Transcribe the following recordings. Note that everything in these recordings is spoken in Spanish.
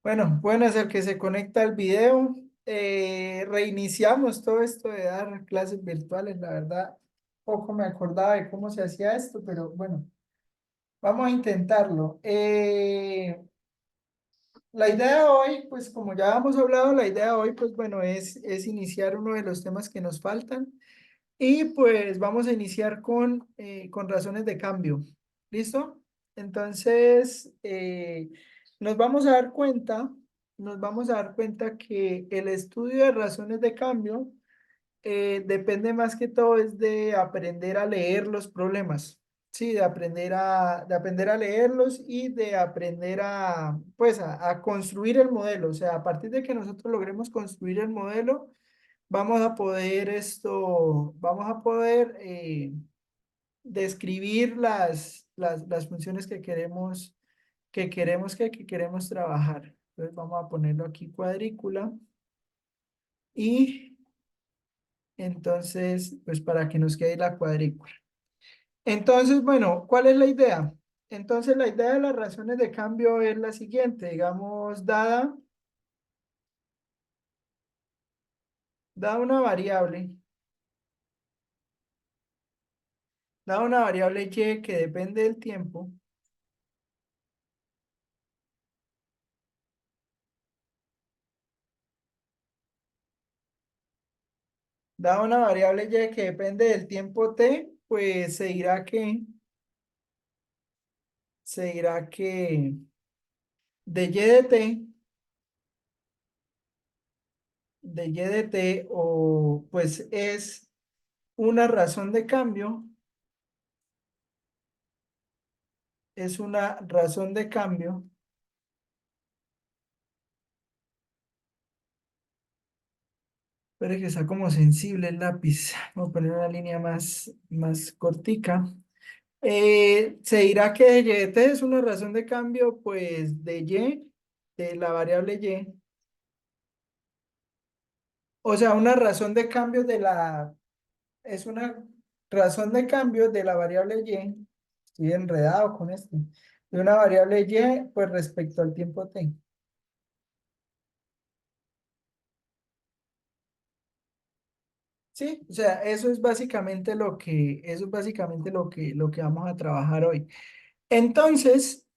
Bueno, pueden hacer que se conecta el video. Reiniciamos todo esto de dar clases virtuales. La verdad, poco me acordaba de cómo se hacía esto, pero bueno, vamos a intentarlo. La idea de hoy, pues como ya hemos hablado, la idea de hoy, pues bueno, es iniciar uno de los temas que nos faltan. Y pues vamos a iniciar con razones de cambio. ¿Listo? Entonces, nos vamos a dar cuenta, nos vamos a dar cuenta que el estudio de razones de cambio depende más que todo es de aprender a leer los problemas. Sí, de aprender a leerlos y de aprender pues, a construir el modelo. O sea, a partir de que nosotros logremos construir el modelo, vamos a poder describir las funciones que queremos trabajar. Entonces vamos a ponerlo aquí cuadrícula y entonces, pues para que nos quede la cuadrícula. Entonces, bueno, ¿cuál es la idea? Entonces, la idea de las razones de cambio es la siguiente, digamos, dada una variable, dada una variable y que depende del tiempo. Dada una variable y que depende del tiempo t, pues se dirá que de y de t, o pues es una razón de cambio, es una razón de cambio, pero que está como sensible el lápiz. Voy a poner una línea más cortica. Se dirá que de y de t es una razón de cambio, pues de la variable y. O sea, una razón de cambio es una razón de cambio de la variable y. Estoy enredado con esto. De una variable y, pues respecto al tiempo t. Sí, o sea, eso es básicamente lo que vamos a trabajar hoy. Entonces,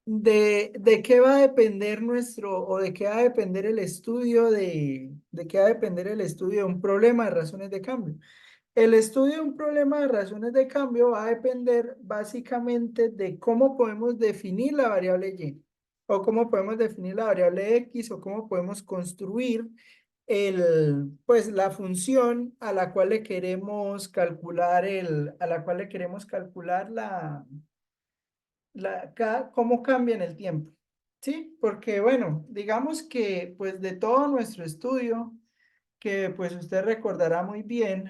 ¿de qué va a depender o de qué va a depender el estudio de qué va a depender el estudio de un problema de razones de cambio? El estudio de un problema de razones de cambio va a depender básicamente de cómo podemos definir la variable y, o cómo podemos definir la variable x, o cómo podemos construir pues la función a la cual le queremos calcular a la cual le queremos calcular cómo cambia en el tiempo. ¿Sí? Porque bueno, digamos que pues de todo nuestro estudio, que pues usted recordará muy bien,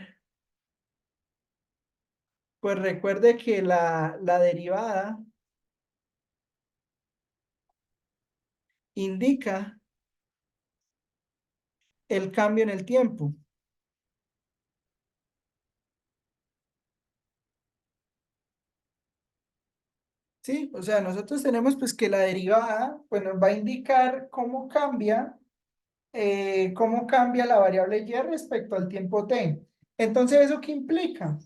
pues recuerde que la derivada indica el cambio en el tiempo. ¿Sí? O sea, nosotros tenemos pues que la derivada pues nos va a indicar cómo cambia la variable y respecto al tiempo t. Entonces, ¿eso qué implica?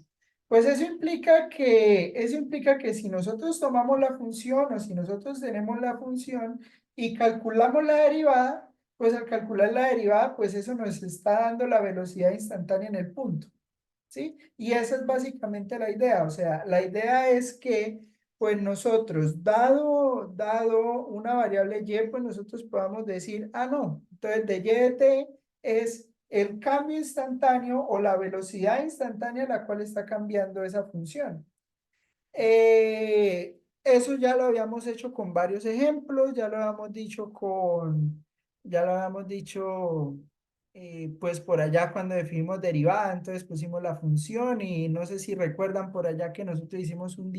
Pues eso implica que si nosotros tomamos la función, o si nosotros tenemos la función y calculamos la derivada, pues al calcular la derivada, pues eso nos está dando la velocidad instantánea en el punto. ¿Sí? Y esa es básicamente la idea. O sea, la idea es que, pues nosotros, dado una variable y, pues nosotros podamos decir, ah, no, entonces de y de t es el cambio instantáneo o la velocidad instantánea a la cual está cambiando esa función. Eso ya lo habíamos hecho con varios ejemplos, ya lo habíamos dicho, pues por allá cuando definimos derivada, entonces pusimos la función y no sé si recuerdan por allá que nosotros hicimos unos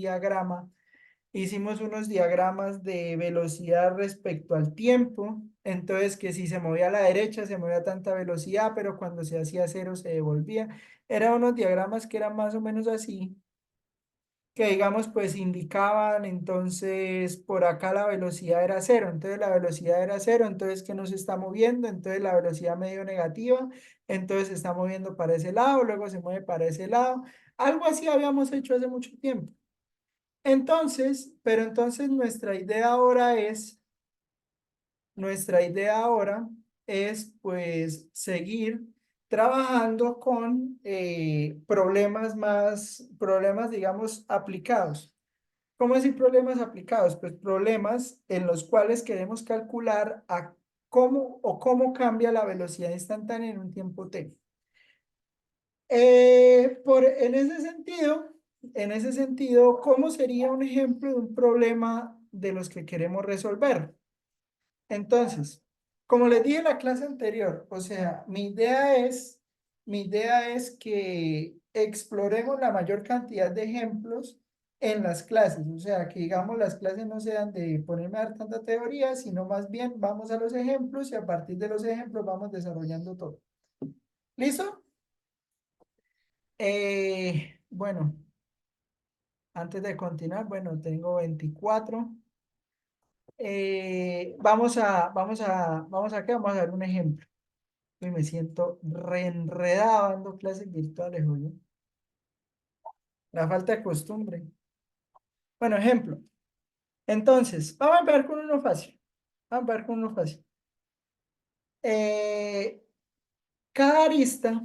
diagramas de velocidad respecto al tiempo, entonces que si se movía a la derecha se movía a tanta velocidad, pero cuando se hacía cero se devolvía. Eran unos diagramas que eran más o menos así. que digamos, pues indicaban, entonces por acá la velocidad era cero, entonces la velocidad era cero, entonces que no se está moviendo, entonces la velocidad medio negativa, entonces se está moviendo para ese lado, luego se mueve para ese lado, algo así habíamos hecho hace mucho tiempo. Entonces, pero entonces nuestra idea ahora es pues seguir trabajando con problemas digamos aplicados. ¿Cómo decir problemas aplicados? Pues problemas en los cuales queremos calcular a cómo cambia la velocidad instantánea en un tiempo t. En ese sentido, ¿cómo sería un ejemplo de un problema de los que queremos resolver? Entonces, como les dije en la clase anterior, o sea, mi idea es que exploremos la mayor cantidad de ejemplos en las clases, o sea, que digamos las clases no sean de ponerme a dar tanta teoría, sino más bien vamos a los ejemplos y a partir de los ejemplos vamos desarrollando todo. ¿Listo? Bueno, antes de continuar, bueno, tengo 24. Vamos a ver un ejemplo. Y me siento reenredado dando clases virtuales, oye. La falta de costumbre. Bueno, ejemplo. Entonces, vamos a empezar con uno fácil. Vamos a empezar con uno fácil. Eh, cada arista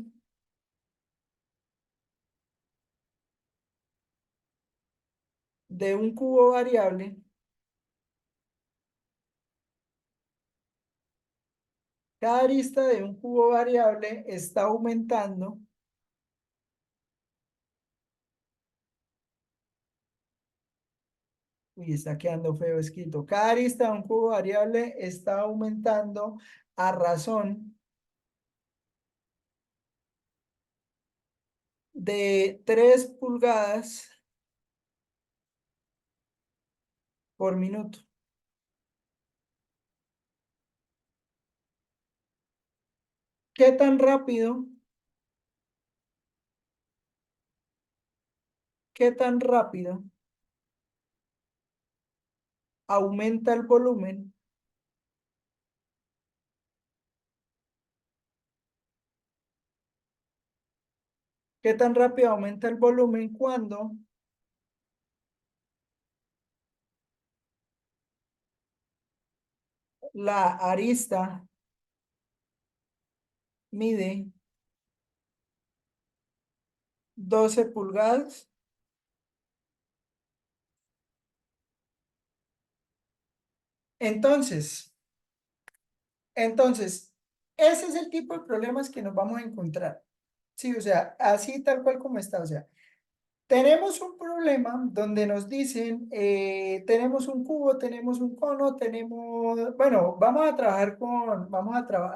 de un cubo variable, cada arista de un cubo variable está aumentando. Uy, está quedando feo escrito. Cada arista de un cubo variable está aumentando a razón de 3 pulgadas por minuto. ¿Qué tan rápido, qué tan rápido aumenta el volumen? ¿Qué tan rápido aumenta el volumen cuando la arista mide 12 pulgadas? Entonces, entonces, ese es el tipo de problemas que nos vamos a encontrar. Sí, o sea, así tal cual como está. O sea, tenemos un problema donde nos dicen, tenemos un cubo, tenemos un cono, bueno,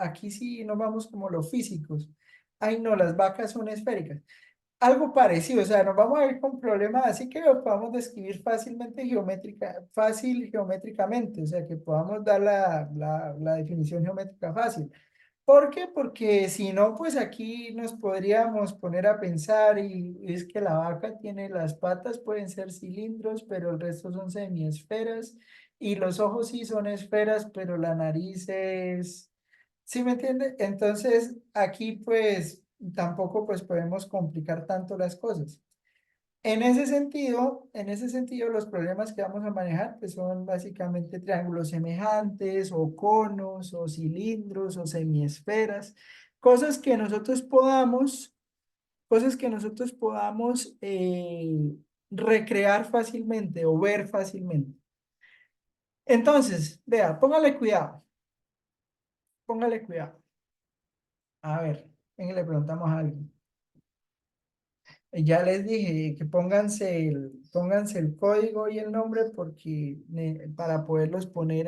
aquí sí nos vamos como los físicos. Ay, no, las vacas son esféricas. Algo parecido, o sea, nos vamos a ir con problemas así que lo podamos describir fácil geométricamente, o sea, que podamos dar la definición geométrica fácil. ¿Por qué? Porque si no, pues aquí nos podríamos poner a pensar y es que la vaca tiene las patas, pueden ser cilindros, pero el resto son semiesferas y los ojos sí son esferas, pero la nariz es, ¿sí me entiende? Entonces aquí pues tampoco pues podemos complicar tanto las cosas. En ese sentido, los problemas que vamos a manejar pues son básicamente triángulos semejantes o conos o cilindros o semiesferas, cosas que nosotros podamos, cosas que nosotros podamos recrear fácilmente o ver fácilmente. Entonces, vea, póngale cuidado. A ver, venga, le preguntamos a alguien. Ya les dije que pónganse el código y el nombre porque para poderlos poner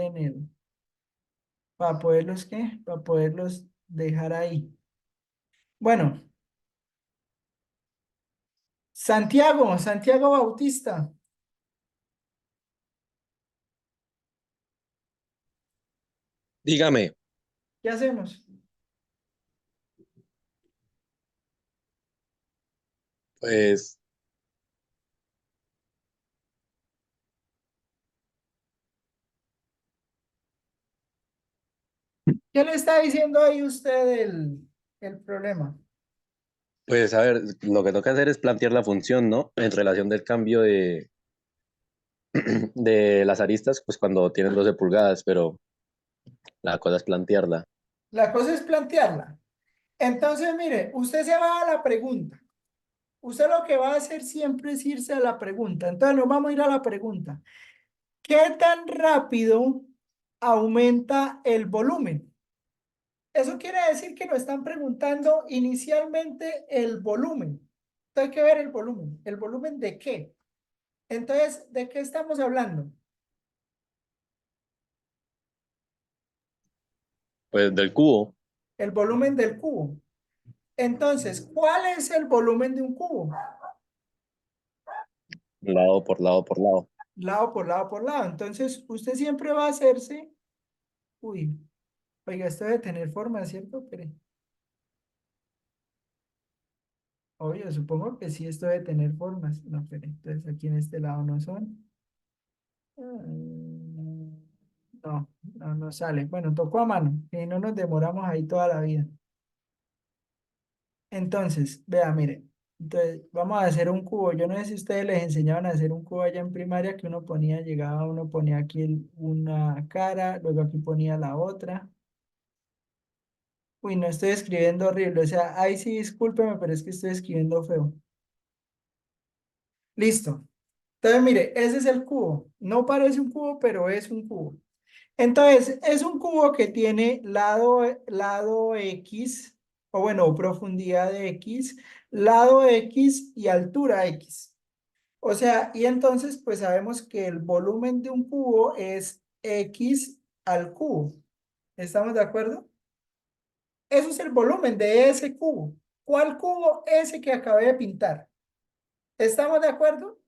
para poderlos dejar ahí. Bueno, Santiago Bautista, Dígame, ¿qué hacemos? pues ¿Qué le está diciendo ahí usted el problema? Pues a ver, lo que toca hacer es plantear la función, ¿no? En relación del cambio de las aristas, pues cuando tienen 12 pulgadas, pero la cosa es plantearla. La cosa es plantearla. Entonces, mire, usted se va a la pregunta. Usted lo que va a hacer siempre es irse a la pregunta. Entonces, nos vamos a ir a la pregunta. ¿Qué tan rápido aumenta el volumen? Eso quiere decir que nos están preguntando inicialmente el volumen. Entonces, hay que ver el volumen. ¿El volumen de qué? Entonces, ¿de qué estamos hablando? Pues del cubo, El volumen del cubo. Entonces, ¿cuál es el volumen de un cubo? lado por lado por lado. Lado por lado por lado. Entonces, usted siempre va a hacerse, uy, oiga, esto debe tener forma, ¿cierto? Pero, obvio, supongo que sí, esto debe tener formas. No, pero entonces aquí en este lado no son. No, no sale. Bueno, tocó a mano, que no nos demoramos ahí toda la vida. Entonces, vea, mire, entonces vamos a hacer un cubo. Yo no sé si ustedes les enseñaban a hacer un cubo allá en primaria, que uno ponía, llegaba, uno ponía aquí una cara, luego aquí ponía la otra. Uy, no estoy escribiendo horrible, o sea, ahí sí, discúlpeme, pero es que estoy escribiendo feo. Listo. Entonces, mire, ese es el cubo. No parece un cubo, pero es un cubo. Entonces, es un cubo que tiene lado X, o bueno, profundidad de X, lado X y altura X. O sea, y entonces, pues sabemos que el volumen de un cubo es X al cubo. ¿Estamos de acuerdo? Eso es el volumen de ese cubo. ¿Cuál cubo? Ese que acabé de pintar. ¿Estamos de acuerdo?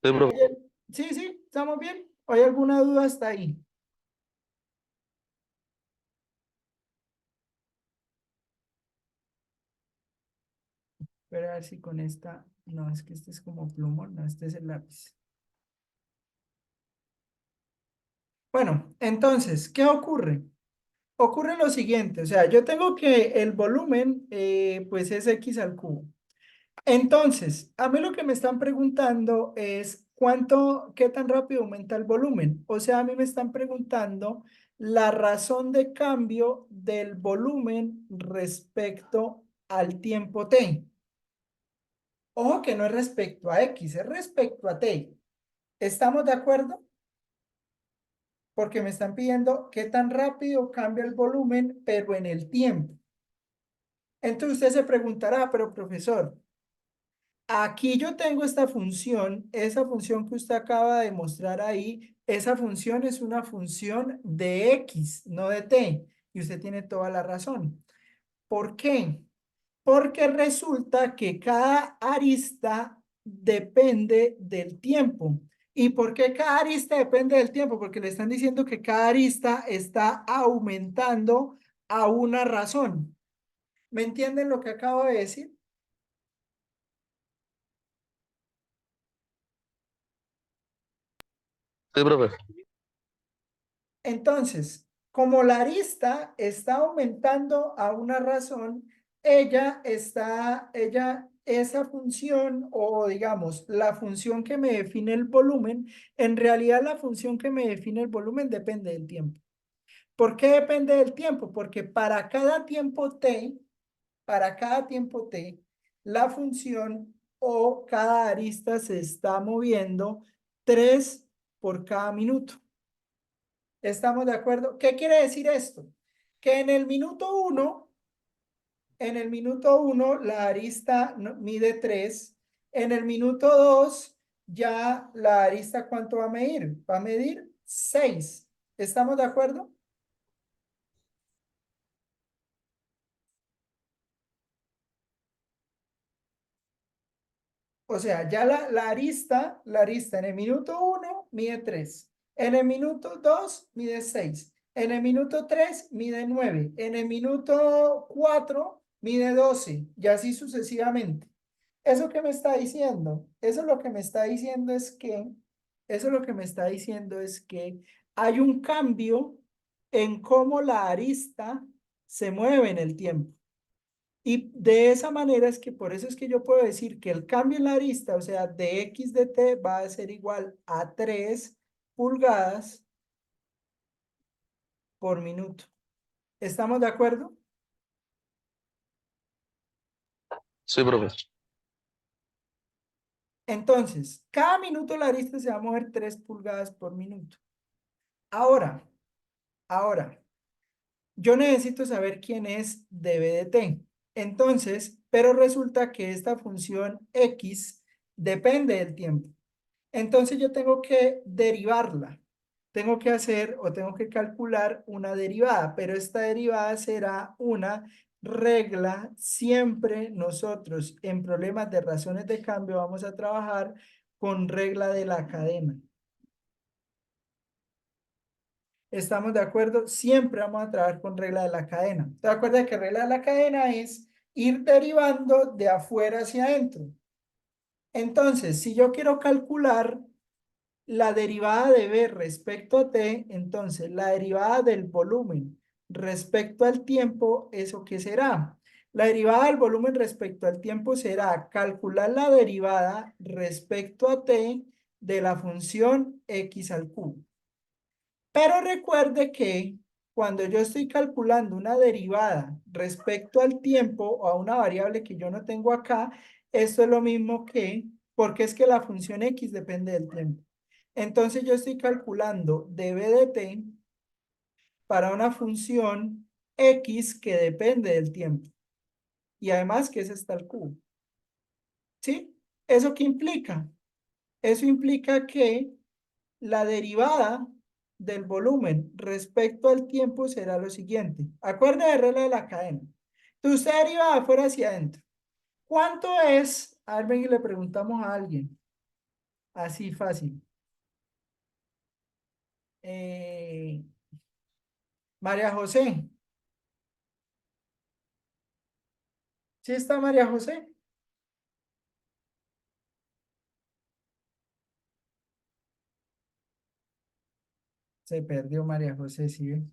Sí, profe. Oye, sí, sí, ¿estamos bien? ¿Hay alguna duda hasta ahí? Pero a ver si con esta... No, es que este es como plumón, no, este es el lápiz. Bueno, entonces, ¿qué ocurre? Ocurre lo siguiente, o sea, yo tengo que el volumen, pues es X al cubo. Entonces, a mí lo que me están preguntando es qué tan rápido aumenta el volumen. O sea, a mí me están preguntando la razón de cambio del volumen respecto al tiempo t. Ojo que no es respecto a X, es respecto a t. ¿Estamos de acuerdo? Porque me están pidiendo qué tan rápido cambia el volumen, pero en el tiempo. Entonces usted se preguntará, pero profesor, aquí yo tengo esta función, esa función que usted acaba de mostrar ahí, esa función es una función de X, no de T. Y usted tiene toda la razón. ¿Por qué? Porque resulta que cada arista depende del tiempo. ¿Y por qué cada arista depende del tiempo? Porque le están diciendo que cada arista está aumentando a una razón. ¿Me entienden lo que acabo de decir? Sí, profe. Entonces, como la arista está aumentando a una razón, esa función o digamos, la función que me define el volumen, en realidad la función que me define el volumen depende del tiempo. ¿Por qué depende del tiempo? Porque para cada tiempo t, la función o cada arista se está moviendo 3 por cada minuto. ¿Estamos de acuerdo? ¿Qué quiere decir esto? Que en el minuto uno la arista mide 3. En el minuto 2 ya la arista ¿cuánto va a medir? Va a medir 6. ¿Estamos de acuerdo? O sea, ya la arista en el minuto uno mide 3. En el minuto 2 mide 6. En el minuto 3 mide 9. En el minuto 4 mide 12. Y así sucesivamente. ¿Eso qué me está diciendo? Eso lo que me está diciendo es que, eso lo que me está diciendo es que hay un cambio en cómo la arista se mueve en el tiempo. Y de esa manera es que por eso es que yo puedo decir que el cambio en la arista, o sea, de x de t va a ser igual a 3 pulgadas por minuto. ¿Estamos de acuerdo? Sí, profe. Entonces, cada minuto la arista se va a mover 3 pulgadas por minuto. Ahora, ahora, yo necesito saber quién es dB de t. Entonces, pero resulta que esta función x depende del tiempo. Entonces yo tengo que derivarla. Tengo que hacer o tengo que calcular una derivada, pero esta derivada será una regla. Siempre nosotros en problemas de razones de cambio vamos a trabajar con regla de la cadena. ¿Estamos de acuerdo? Siempre vamos a trabajar con regla de la cadena. ¿Te acuerdas que regla de la cadena es ir derivando de afuera hacia adentro? Entonces, si yo quiero calcular la derivada de B respecto a T, entonces la derivada del volumen respecto al tiempo, ¿eso qué será? La derivada del volumen respecto al tiempo será calcular la derivada respecto a T de la función x al cubo. Pero recuerde que cuando yo estoy calculando una derivada respecto al tiempo o a una variable que yo no tengo acá, esto es lo mismo que, porque es que la función x depende del tiempo. Entonces yo estoy calculando dB de t para una función x que depende del tiempo. Y además que es hasta el cubo. ¿Sí? ¿Eso qué implica? Eso implica que la derivada del volumen respecto al tiempo será lo siguiente. Acuerda de regla de la cadena. Entonces usted deriva de afuera hacia adentro. ¿Cuánto es? A ver, ven y le preguntamos a alguien. Así fácil. Eh, María José. ¿Sí está María José? Se perdió María José, ¿sí ve?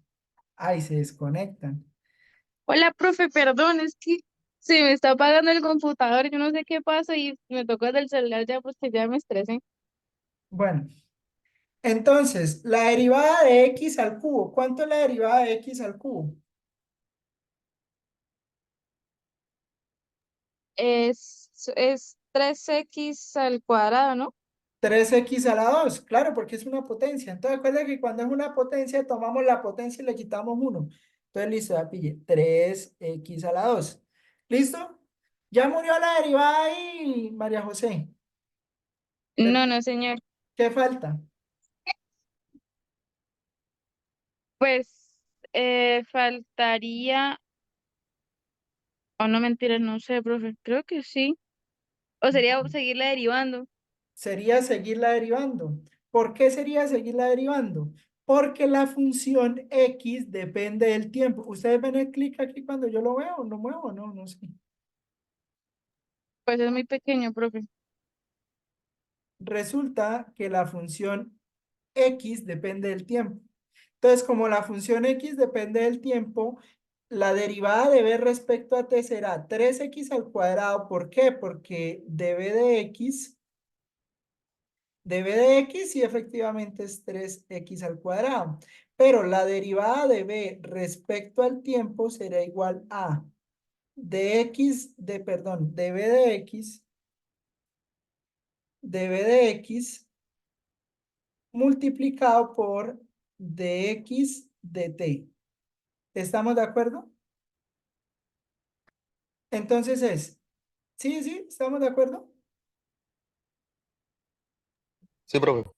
Ay, se desconectan. Hola, profe, perdón, es que se me está apagando el computador, yo no sé qué pasa y me tocó desde el celular ya porque ya me estresé. Bueno, entonces, la derivada de x al cubo. ¿Cuánto es la derivada de x al cubo? Es 3x al cuadrado, ¿no? 3x a la 2, claro, porque es una potencia. Entonces, recuerda que cuando es una potencia, tomamos la potencia y le quitamos 1. Entonces, listo, ya pille. 3x a la 2. ¿Listo? Ya murió la derivada ahí, María José. No, no, señor. ¿Qué falta? Pues faltaría, o no mentiras, no sé, profe, creo que sí. O sería seguirla derivando. Sería seguirla derivando. ¿Por qué sería seguirla derivando? Porque la función x depende del tiempo. ¿Ustedes ven el clic aquí cuando yo lo veo? ¿Lo muevo? No, no sé. Pues es muy pequeño, profe. Resulta que la función x depende del tiempo. Entonces, como la función x depende del tiempo, la derivada de b respecto a t será 3x al cuadrado. ¿Por qué? Porque dB de x sí efectivamente es 3x al cuadrado. Pero la derivada de b respecto al tiempo será igual a dB de x multiplicado por dx de t. ¿Estamos de acuerdo? Entonces sí, sí, ¿estamos de acuerdo? Sí, profe.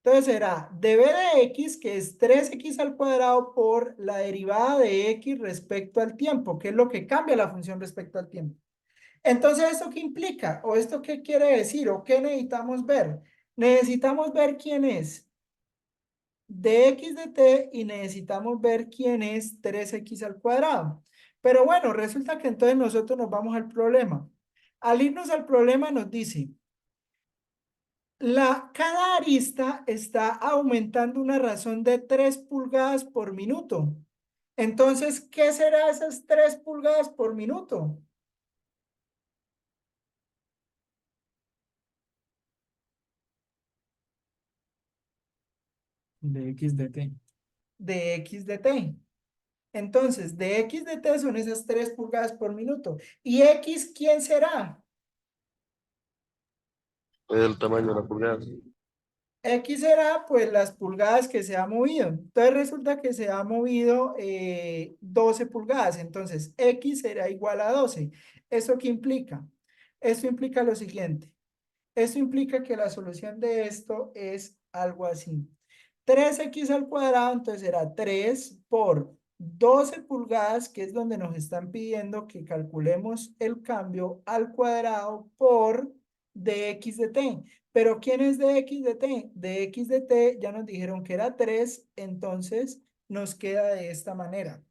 Entonces será dB de x, que es 3x al cuadrado, por la derivada de x respecto al tiempo, que es lo que cambia la función respecto al tiempo. Entonces, ¿esto qué implica? ¿O esto qué quiere decir? ¿O qué necesitamos ver? Necesitamos ver quién es dx de t y necesitamos ver quién es 3x al cuadrado. Pero bueno, resulta que entonces nosotros nos vamos al problema. Al irnos al problema nos dice, cada arista está aumentando una razón de 3 pulgadas por minuto. Entonces, ¿qué será esas 3 pulgadas por minuto? De x de t. De x de t. Entonces, de x de t son esas 3 pulgadas por minuto. ¿Y x quién será? El tamaño de la pulgada. X será pues las pulgadas que se ha movido. Entonces resulta que se ha movido 12 pulgadas. Entonces X será igual a 12. ¿Esto qué implica? Esto implica lo siguiente. Esto implica que la solución de esto es algo así. 3x al cuadrado, entonces será 3 por 12 pulgadas, que es donde nos están pidiendo que calculemos el cambio al cuadrado por dx de t. Pero ¿quién es dx de t? Dx de t ya nos dijeron que era 3, entonces nos queda de esta manera.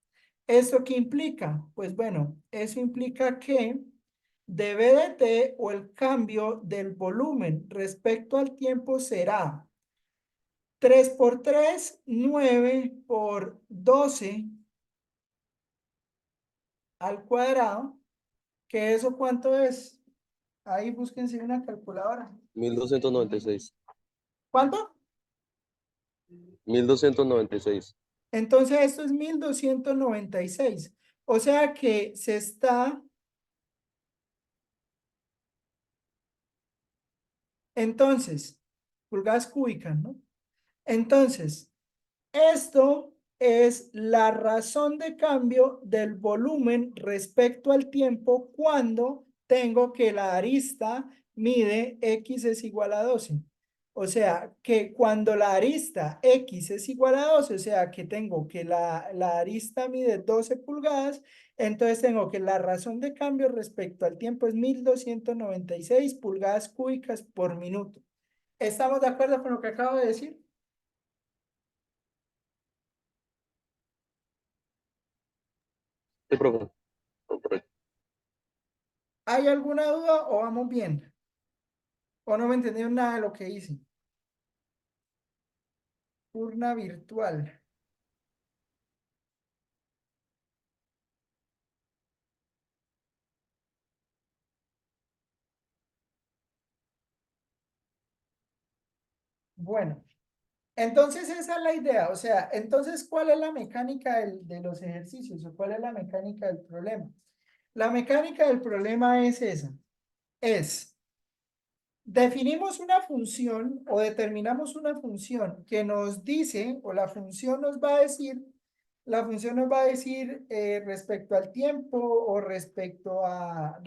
¿Esto qué implica? Pues bueno, eso implica que dB de t o el cambio del volumen respecto al tiempo será 3 por 3, 9 por 12 al cuadrado, que eso ¿cuánto es? Ahí búsquense una calculadora. 1296. ¿Cuánto? 1296. Entonces esto es 1296. O sea que se está, entonces, pulgadas cúbicas, ¿no? Entonces, esto es la razón de cambio del volumen respecto al tiempo cuando tengo que la arista mide x es igual a 12. O sea, que cuando la arista x es igual a 12, o sea, que tengo que la arista mide 12 pulgadas, entonces tengo que la razón de cambio respecto al tiempo es 1296 pulgadas cúbicas por minuto. ¿Estamos de acuerdo con lo que acabo de decir? Sí, profe. Correcto. ¿Hay alguna duda o vamos bien? ¿O no me entendieron nada de lo que hice? Urna virtual. Bueno, entonces esa es la idea. O sea, entonces, ¿cuál es la mecánica de los ejercicios o cuál es la mecánica del problema? La mecánica del problema es esa. Es, definimos una función o determinamos una función que nos dice, o la función nos va a decir, respecto al tiempo o respecto al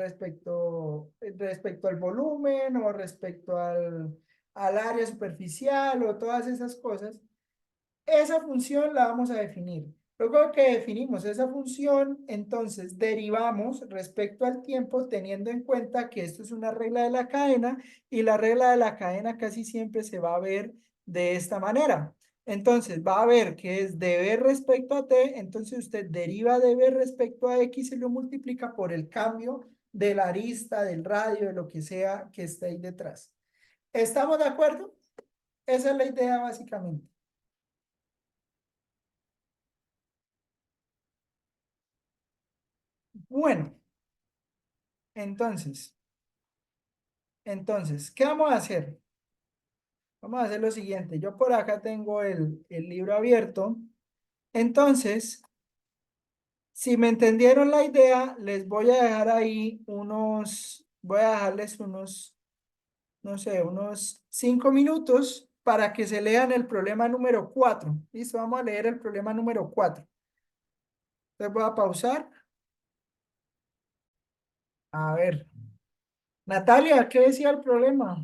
volumen o respecto al área superficial o todas esas cosas. Esa función la vamos a definir. Luego que definimos esa función, entonces derivamos respecto al tiempo teniendo en cuenta que esto es una regla de la cadena y la regla de la cadena casi siempre se va a ver de esta manera. Entonces va a ver que es db respecto a t, entonces usted deriva db respecto a x y lo multiplica por el cambio de la arista, del radio, de lo que sea que esté ahí detrás. ¿Estamos de acuerdo? Esa es la idea básicamente. Bueno, entonces, ¿qué vamos a hacer? Vamos a hacer lo siguiente. Yo por acá tengo el libro abierto. Entonces, si me entendieron la idea, les voy a dejar ahí voy a dejarles unos, no sé, unos 5 minutos para que se lean el problema número 4. Listo, vamos a leer el problema número 4. Entonces voy a pausar. A ver. Natalia, ¿qué decía el problema?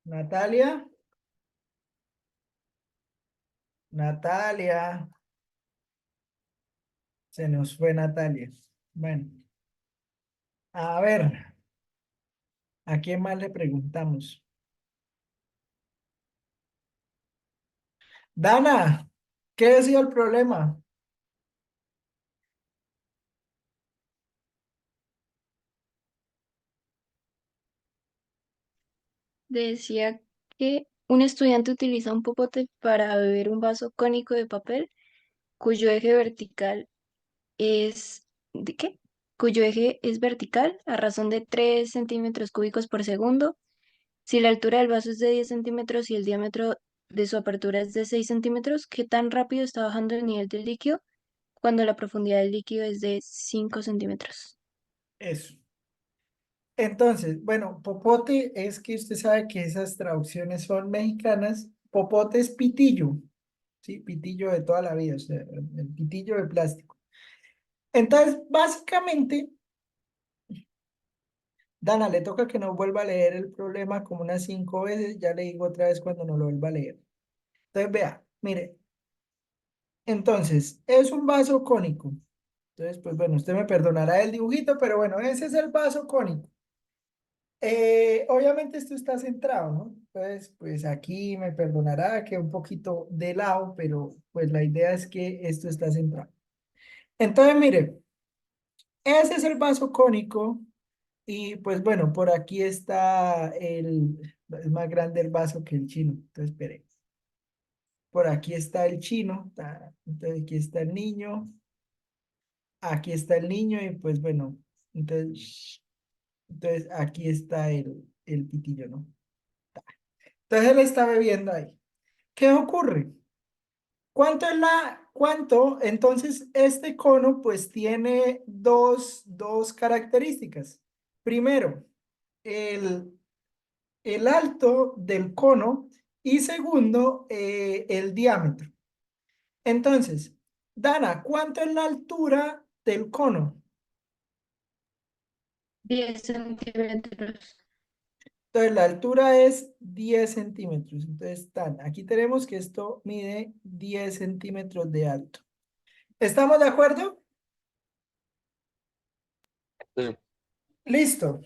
Natalia. Natalia. Se nos fue Natalia. Bueno, a ver. ¿A quién más le preguntamos? Dana, ¿qué ha sido el problema? Decía que un estudiante utiliza un popote para beber un vaso cónico de papel cuyo eje vertical es, ¿de qué? Cuyo eje es vertical a razón de 3 centímetros cúbicos por segundo. Si la altura del vaso es de 10 centímetros y el diámetro de su apertura es de 6 centímetros, ¿qué tan rápido está bajando el nivel del líquido cuando la profundidad del líquido es de 5 centímetros? Eso. Entonces, bueno, popote es que usted sabe que esas traducciones son mexicanas. Popote es pitillo, ¿sí? Pitillo de toda la vida, o sea, el pitillo de plástico. Entonces, básicamente, Dana, le toca que nos vuelva a leer el problema como unas 5 veces. Ya le digo otra vez cuando no lo vuelva a leer. Entonces, vea, mire. Entonces, es un vaso cónico. Entonces, pues bueno, usted me perdonará el dibujito, pero bueno, ese es el vaso cónico. Obviamente esto está centrado, ¿no? Entonces, pues aquí me perdonará que un poquito de lado, pero pues la idea es que esto está centrado. Entonces, mire, ese es el vaso cónico y pues bueno, por aquí está es más grande el vaso que el chino. Entonces, espere, por aquí está el chino, entonces aquí está el niño, aquí está el niño y pues bueno, entonces aquí está el pitillo, ¿no? Entonces él está bebiendo ahí. ¿Qué ocurre? ¿Cuánto? Entonces, este cono pues tiene dos características. Primero, el, el alto del cono y segundo, el diámetro. Entonces, Dana, ¿cuánto es la altura del cono? 10 centímetros. Entonces, la altura es 10 centímetros. Entonces, aquí tenemos que esto mide 10 centímetros de alto. ¿Estamos de acuerdo? Sí. Listo.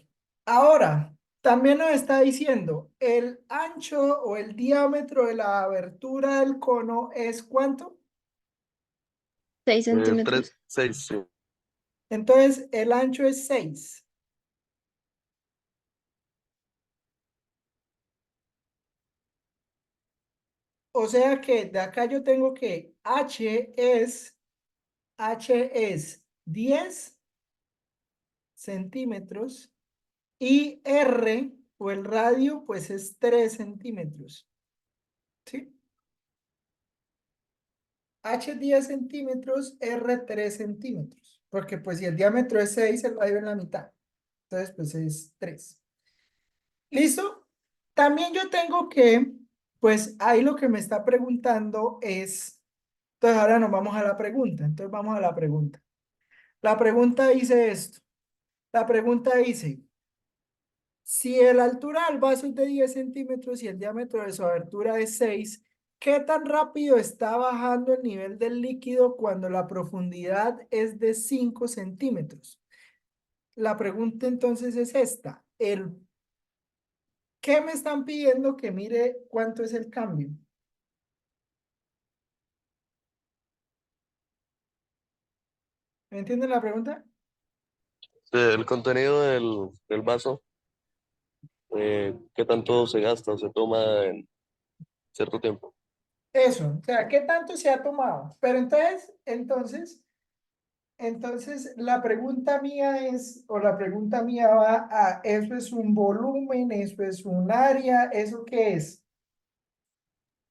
Ahora, también nos está diciendo, el ancho o el diámetro de la abertura del cono es ¿cuánto? 6 centímetros. 6, sí. Entonces, el ancho es 6. O sea que de acá yo tengo que H es 10 centímetros y R o el radio pues es 3 centímetros. ¿Sí? H 10 centímetros, R 3 centímetros. Porque pues si el diámetro es 6, el radio en la mitad. Entonces pues es 3. ¿Listo? También yo tengo que, pues ahí lo que me está preguntando es, entonces ahora nos vamos a la pregunta. Entonces vamos a la pregunta. La pregunta dice esto. La pregunta dice, si la altura del vaso es de 10 centímetros y el diámetro de su abertura es 6, ¿qué tan rápido está bajando el nivel del líquido cuando la profundidad es de 5 centímetros? La pregunta entonces es esta. ¿Qué me están pidiendo que mire cuánto es el cambio? ¿Me entienden la pregunta? El contenido del vaso, ¿qué tanto se gasta o se toma en cierto tiempo? Eso, o sea, ¿qué tanto se ha tomado? Pero entonces, la pregunta mía es, o la pregunta mía va a, ¿eso es un volumen? ¿Eso es un área? ¿Eso qué es?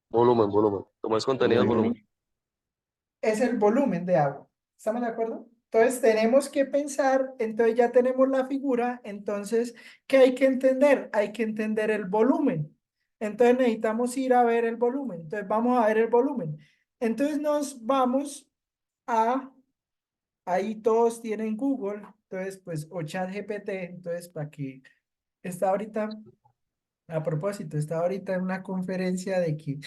Volumen, volumen. Como es contenido, es volumen. Volumen. Es el volumen de agua. ¿Estamos de acuerdo? Entonces tenemos que pensar, entonces ya tenemos la figura, entonces, ¿qué hay que entender? Hay que entender el volumen. Entonces necesitamos ir a ver el volumen. Entonces vamos a ver el volumen. Entonces nos vamos a, ahí todos tienen Google, entonces pues, o ChatGPT, entonces para que está ahorita, a propósito, está ahorita en una conferencia de que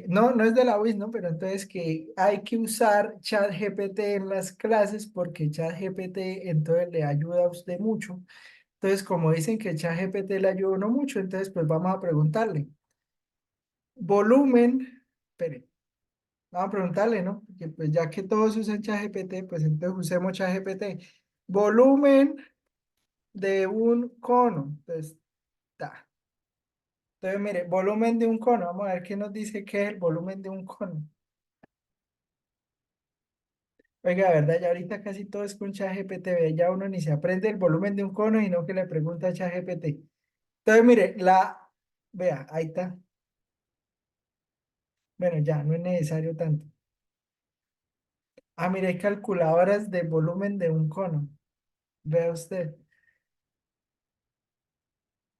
no es de la UIS, ¿no? Pero entonces que hay que usar ChatGPT en las clases porque ChatGPT entonces le ayuda a usted mucho. Entonces, como dicen que ChatGPT le ayuda a uno mucho, entonces pues vamos a preguntarle. Volumen, espere, vamos a preguntarle, ¿no? Porque pues ya que todos usan ChatGPT, pues entonces usemos ChatGPT. Volumen de un cono. Entonces, ta. Entonces, mire, volumen de un cono. Vamos a ver qué nos dice que es el volumen de un cono. Oiga, ¿verdad? Ya ahorita casi todo es con ChatGPT. Ve, ya uno ni se aprende el volumen de un cono y no que le pregunta a ChatGPT. Entonces, mire, vea, ahí está. Bueno, ya, no es necesario tanto. Ah, mire, hay calculadoras de volumen de un cono. Vea usted.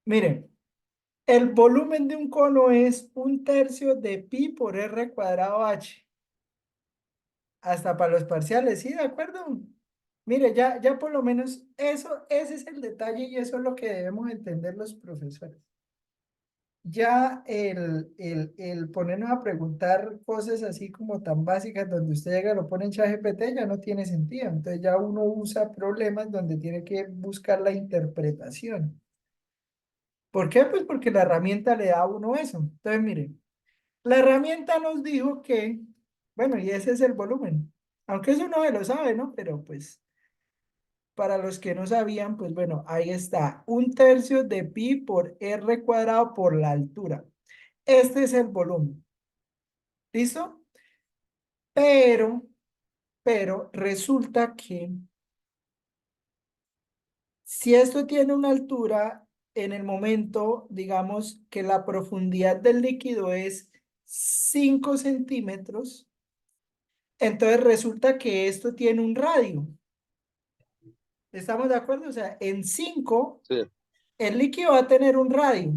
Mire, el volumen de un cono es 1/3 de pi por r cuadrado h. Hasta para los parciales, ¿sí? ¿De acuerdo? Mire, ya por lo menos ese es el detalle y eso es lo que debemos entender los profesores. Ya el ponernos a preguntar cosas así como tan básicas donde usted llega y lo pone en ChatGPT ya no tiene sentido. Entonces ya uno usa problemas donde tiene que buscar la interpretación. ¿Por qué? Pues porque la herramienta le da a uno eso. Entonces, mire, la herramienta nos dijo que, bueno, y ese es el volumen. Aunque eso no se lo sabe, ¿no? Pero pues, para los que no sabían, pues bueno, ahí está. 1/3 de pi por r cuadrado por la altura. Este es el volumen. ¿Listo? Pero, pero resulta que si esto tiene una altura, en el momento, digamos que la profundidad del líquido es 5 centímetros, entonces resulta que esto tiene un radio. ¿Estamos de acuerdo? O sea, en 5 Sí. el líquido va a tener un radio.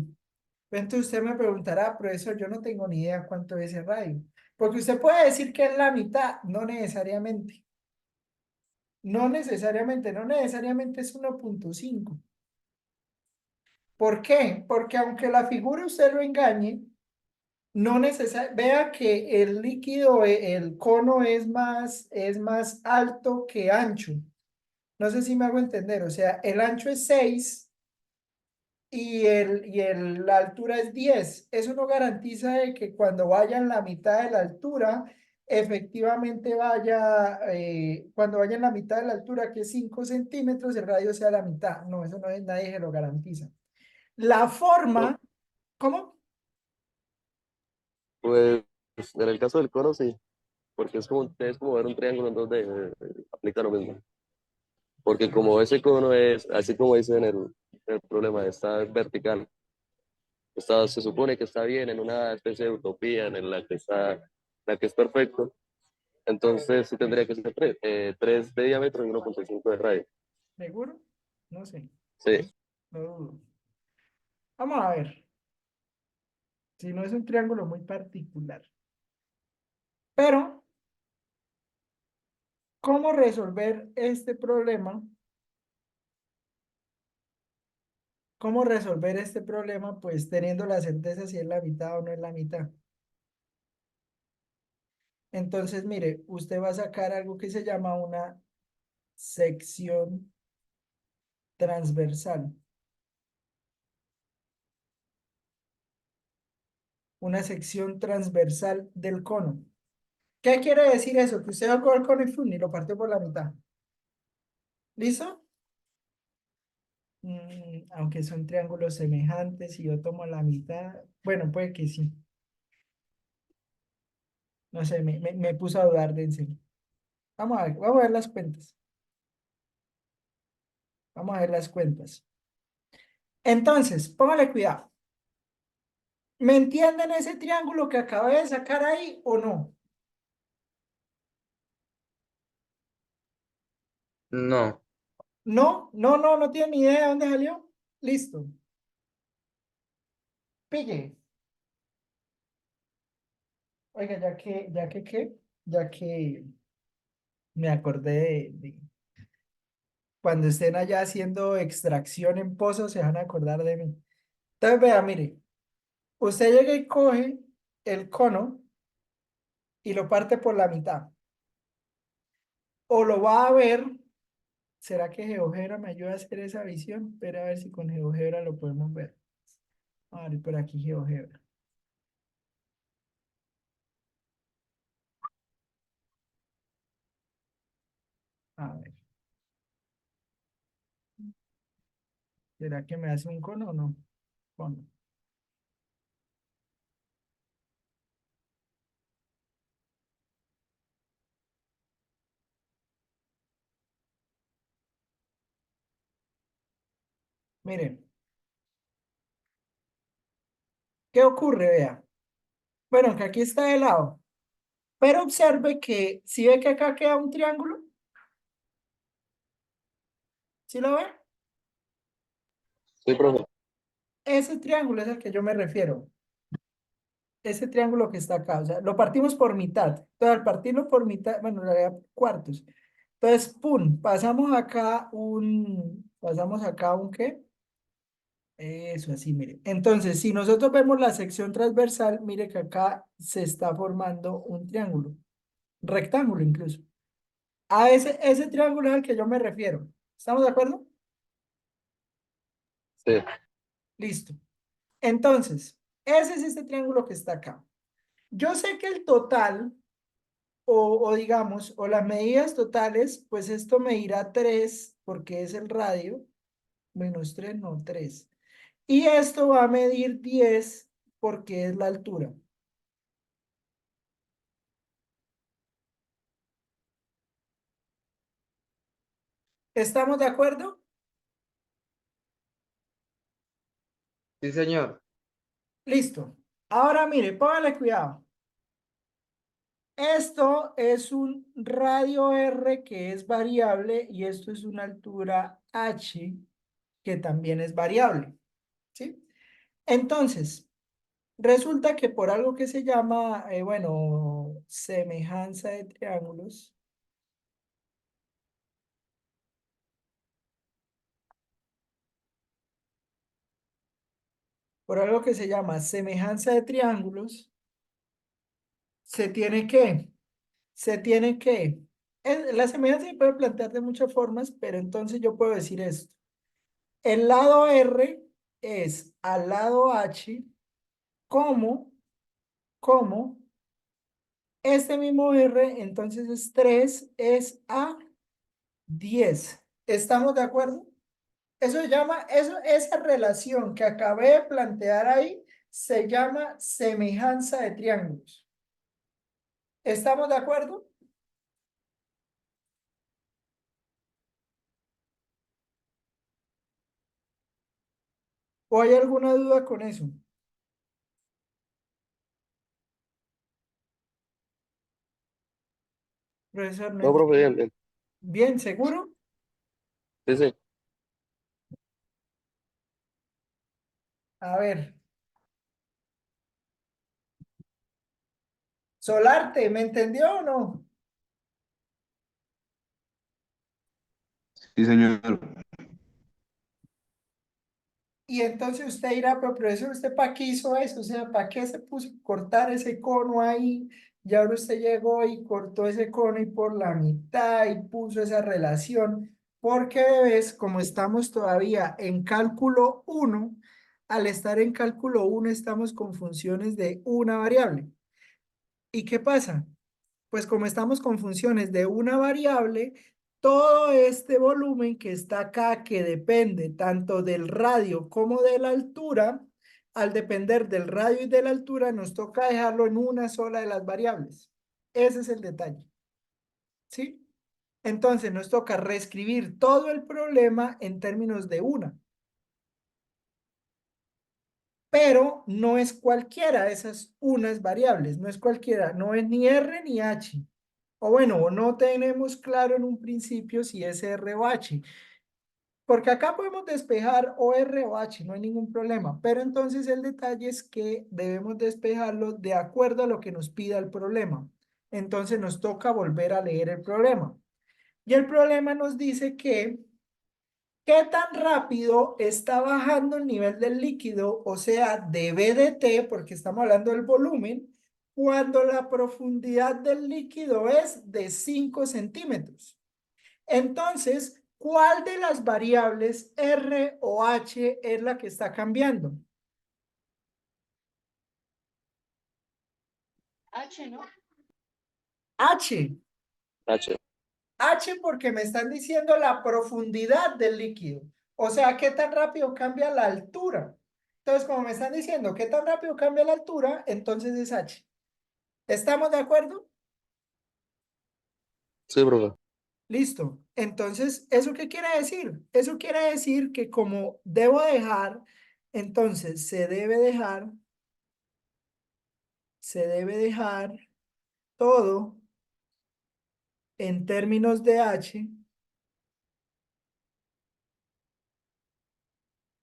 Entonces usted me preguntará, profesor, yo no tengo ni idea cuánto es ese radio. Porque usted puede decir que es la mitad, no necesariamente. No necesariamente es 1,5. ¿Por qué? Porque aunque la figura usted lo engañe, no necesariamente, vea que el líquido, el cono es más alto que ancho. No sé si me hago entender, o sea, el ancho es 6 y la altura es 10. Eso no garantiza de que cuando vaya en la mitad de la altura, efectivamente cuando vaya en la mitad de la altura, que es 5 centímetros, el radio sea la mitad. No, eso no es, nadie se lo garantiza. La No, forma, ¿cómo? pues en el caso del cono sí, porque es como ver un triángulo en 2D, aplica lo mismo. Porque como ese cono es, así como dice en el problema, está vertical, se supone que está bien en una especie de utopía en la que es perfecto, entonces sí tendría que ser 3 de diámetro y 1,5 de radio. ¿Seguro? No sé, Sí, no dudo. Vamos a ver, si no es un triángulo muy particular. Pero, ¿cómo resolver este problema? ¿Cómo resolver este problema? Pues teniendo la certeza si es la mitad o no es la mitad. Entonces, mire, usted va a sacar algo que se llama una sección transversal. Una sección transversal del cono. ¿Qué quiere decir eso? Que usted va a coger el cono y lo partió por la mitad. ¿Listo? Aunque son triángulos semejantes y yo tomo la mitad, bueno, puede que sí. No sé, me puso a dudar de en serio. Vamos a ver las cuentas. Vamos a ver las cuentas. Entonces, póngale cuidado. ¿Me entienden ese triángulo que acabé de sacar ahí o no? No, No, no, no, no tiene ni idea de dónde salió. Listo. Pille. Oiga, ya que me acordé de cuando estén allá haciendo extracción en pozos, se van a acordar de mí. Entonces, vea, mire, usted llega y coge el cono y lo parte por la mitad. O lo va a ver ¿Será que GeoGebra me ayuda a hacer esa visión? Espera a ver si con GeoGebra lo podemos ver. A ver, por aquí GeoGebra. A ver, ¿será que me hace un cono o no? Cono. Miren, ¿qué ocurre? Vea. Bueno, que aquí está de lado. Pero observe que, si ve que acá queda un triángulo, ¿sí lo ve? Sí, profe. Ese triángulo es al que yo me refiero. Ese triángulo que está acá, o sea, lo partimos por mitad. Entonces, al partirlo por mitad, bueno, en realidad cuartos. Entonces, pum, pasamos acá un ¿qué? Eso, así, mire. Entonces, si nosotros vemos la sección transversal, mire que acá se está formando un triángulo, rectángulo incluso. A ese triángulo es al que yo me refiero. ¿Estamos de acuerdo? Sí, Listo. Entonces, ese es este triángulo que está acá. Yo sé que el total, o digamos, o las medidas totales, pues esto me irá 3 porque es el radio, menos 3 no, 3. Y esto va a medir 10 porque es la altura. ¿Estamos de acuerdo? Sí, señor. Listo. Ahora mire, póngale cuidado. Esto es un radio R que es variable y esto es una altura H que también es variable. ¿Sí? Entonces, resulta que por algo que se llama, bueno, semejanza de triángulos, por algo que se llama semejanza de triángulos, se tiene que, se tiene que, la semejanza se puede plantear de muchas formas, pero entonces yo puedo decir esto. El lado R es al lado H como, como, este mismo R, entonces es 3 es a 10. ¿Estamos de acuerdo? Eso se llama, esa relación que acabé de plantear ahí se llama semejanza de triángulos. ¿Estamos de acuerdo? ¿O hay alguna duda con eso? Profesor, no no, profe, entiendo. bien, bien. Bien, ¿seguro? Sí, sí. A ver. Solarte, ¿me entendió o no? Sí, señor. Y entonces usted dirá, pero profesor, ¿usted para qué hizo eso? O sea, ¿para qué se puso a cortar ese cono ahí? Y ahora usted llegó y cortó ese cono y por la mitad y puso esa relación. Porque ves, como estamos todavía en cálculo uno, al estar en cálculo uno estamos con funciones de una variable. ¿Y qué pasa? Pues como estamos con funciones de una variable, todo este volumen que está acá, que depende tanto del radio como de la altura, al depender del radio y de la altura, nos toca dejarlo en una sola de las variables. Ese es el detalle. ¿Sí? Entonces nos toca reescribir todo el problema en términos de una. Pero no es cualquiera de esas unas variables, no es cualquiera, no es ni R ni H. O bueno, no tenemos claro en un principio si es R o H, porque acá podemos despejar o R o H, no hay ningún problema, pero entonces el detalle es que debemos despejarlo de acuerdo a lo que nos pida el problema. Entonces nos toca volver a leer el problema. Y el problema nos dice que ¿qué tan rápido está bajando el nivel del líquido, o sea, de B de T, porque estamos hablando del volumen, cuando la profundidad del líquido es de 5 centímetros? Entonces, ¿Cuál de las variables R o H es la que está cambiando? H, ¿no? H. H. H porque me están diciendo la profundidad del líquido. O sea, qué tan rápido cambia la altura. Entonces, como me están diciendo qué tan rápido cambia la altura, entonces es H. ¿Estamos de acuerdo? Sí, profe. Listo. Entonces, ¿eso qué quiere decir? Eso quiere decir que como debo dejar, entonces se debe dejar todo en términos de H,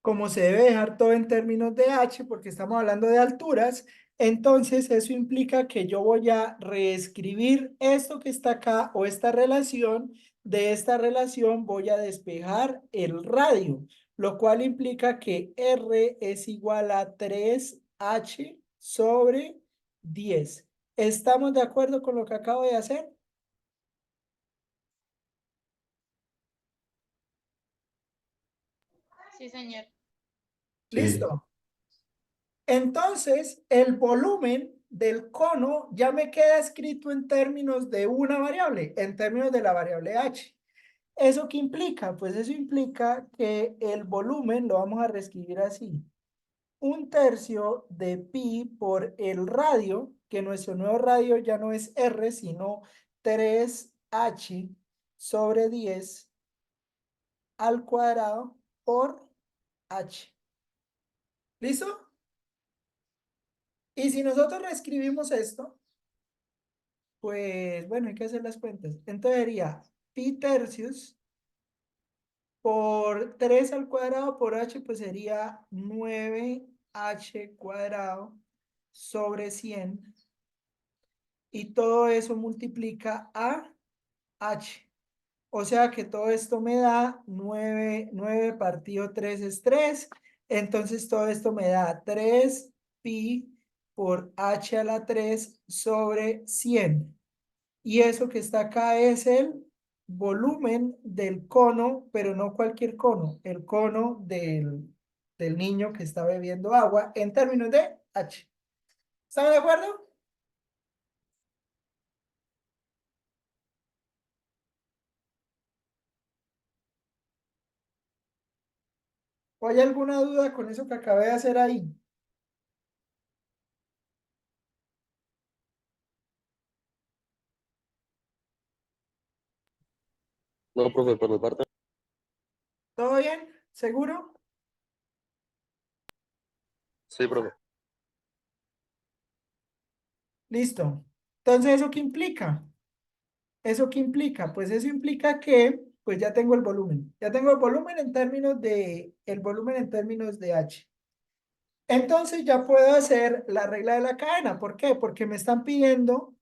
como se debe dejar todo en términos de H, porque estamos hablando de alturas, entonces eso implica que yo voy a reescribir esto que está acá o esta relación. De esta relación voy a despejar el radio, lo cual implica que R es igual a 3H sobre 10. ¿Estamos de acuerdo con lo que acabo de hacer? Sí, señor. Sí. Listo. Entonces, el volumen del cono ya me queda escrito en términos de una variable, en términos de la variable h. ¿Eso qué implica? Pues eso implica que el volumen lo vamos a reescribir así. 1/3 de pi por el radio, que nuestro nuevo radio ya no es R, sino 3H sobre 10 al cuadrado por H. ¿Listo? Y si nosotros reescribimos esto, pues bueno, hay que hacer las cuentas. Entonces sería pi tercios por 3 al cuadrado por h, pues sería 9h cuadrado sobre 100. Y todo eso multiplica a h. O sea que todo esto me da 9 partido 3 es 3. Entonces todo esto me da 3 pi por h a la 3 sobre 100. Y eso que está acá es el volumen del cono, pero no cualquier cono, el cono del niño que está bebiendo agua en términos de H. ¿Estamos de acuerdo? ¿O hay alguna duda con eso que acabé de hacer ahí? No, profe, por mi parte. ¿Todo bien? ¿Seguro? Sí, profe. Listo. Entonces, ¿eso qué implica? ¿Eso qué implica? Pues eso implica que, pues ya tengo el volumen. Ya tengo el volumen en términos de H. Entonces ya puedo hacer la regla de la cadena. ¿Por qué? Porque me están pidiendo,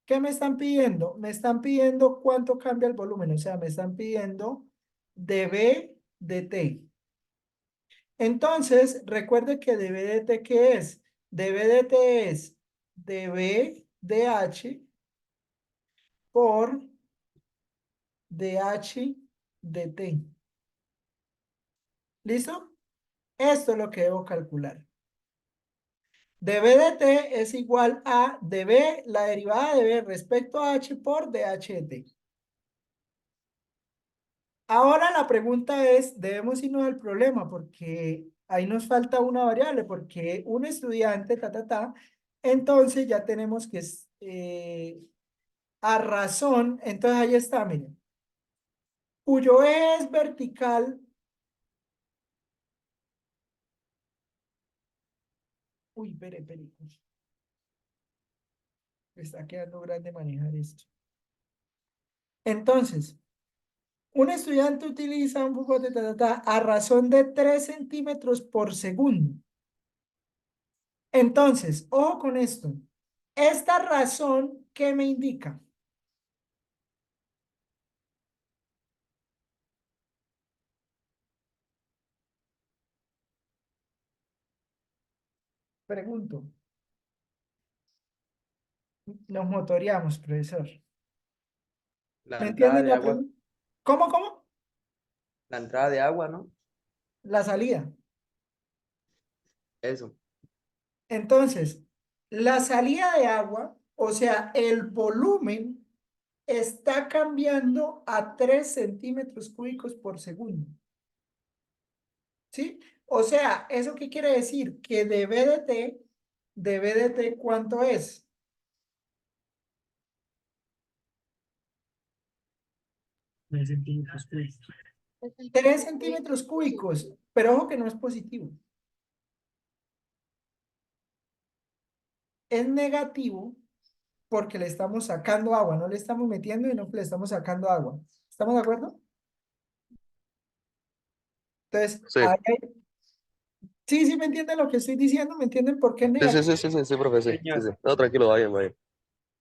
¿qué me están pidiendo? Me están pidiendo cuánto cambia el volumen. O sea, me están pidiendo dB de T. Entonces, recuerde que dB de T, ¿qué es? dB de T es dB de H por dH de T. ¿Listo? Esto es lo que debo calcular. dB de T es igual a dB, la derivada de dB respecto a H por dH de T. Ahora la pregunta es, debemos irnos al problema porque ahí nos falta una variable, porque un estudiante, entonces ya tenemos que, a razón, entonces ahí está, miren, cuyo eje es vertical, uy, espere, me está quedando grande manejar esto. Entonces, un estudiante utiliza un juguete a razón de 3 centímetros por segundo. Entonces, ojo con esto. Esta razón, ¿qué me indica? Pregunto. Nos motoreamos, profesor. La ¿Me entrada entienden de la agua, pregunta? ¿Cómo? La entrada de agua, ¿no? La salida. Eso. Entonces, la salida de agua, o sea, el volumen está cambiando a 3 centímetros cúbicos por segundo. ¿Sí? O sea, ¿eso qué quiere decir? Que de B de T, ¿cuánto es? 3 centímetros cúbicos. 3 centímetros cúbicos, pero ojo que no es positivo. Es negativo porque le estamos sacando agua, no le estamos metiendo y no le estamos sacando agua. ¿Estamos de acuerdo? Entonces, Sí, sí, sí, me entienden lo que estoy diciendo, me entienden por qué es sí, sí, negativo, sí, sí, sí, sí, profe, sí, sí, Señor. sí. No, tranquilo, vayan, vayan.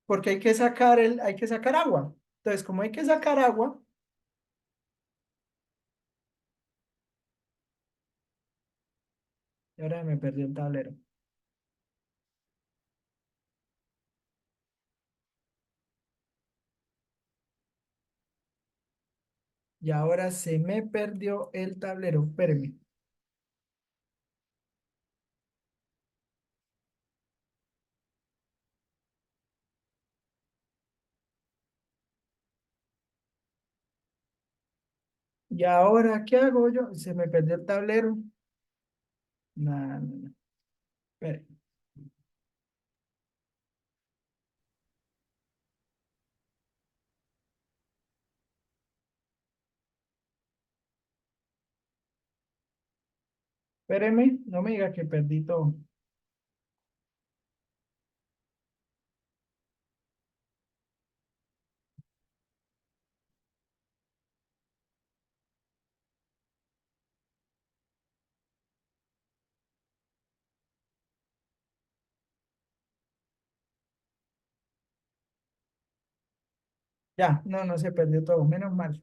porque hay que sacar agua. Entonces, como hay que sacar agua, y ahora me perdí el tablero. Y ahora se me perdió el tablero. Espérenme. ¿Y ahora qué hago yo? Se me perdió el tablero. No, no, no. Espérenme. Espérenme, no me diga que perdí todo. Ya, no, no se perdió todo, menos mal.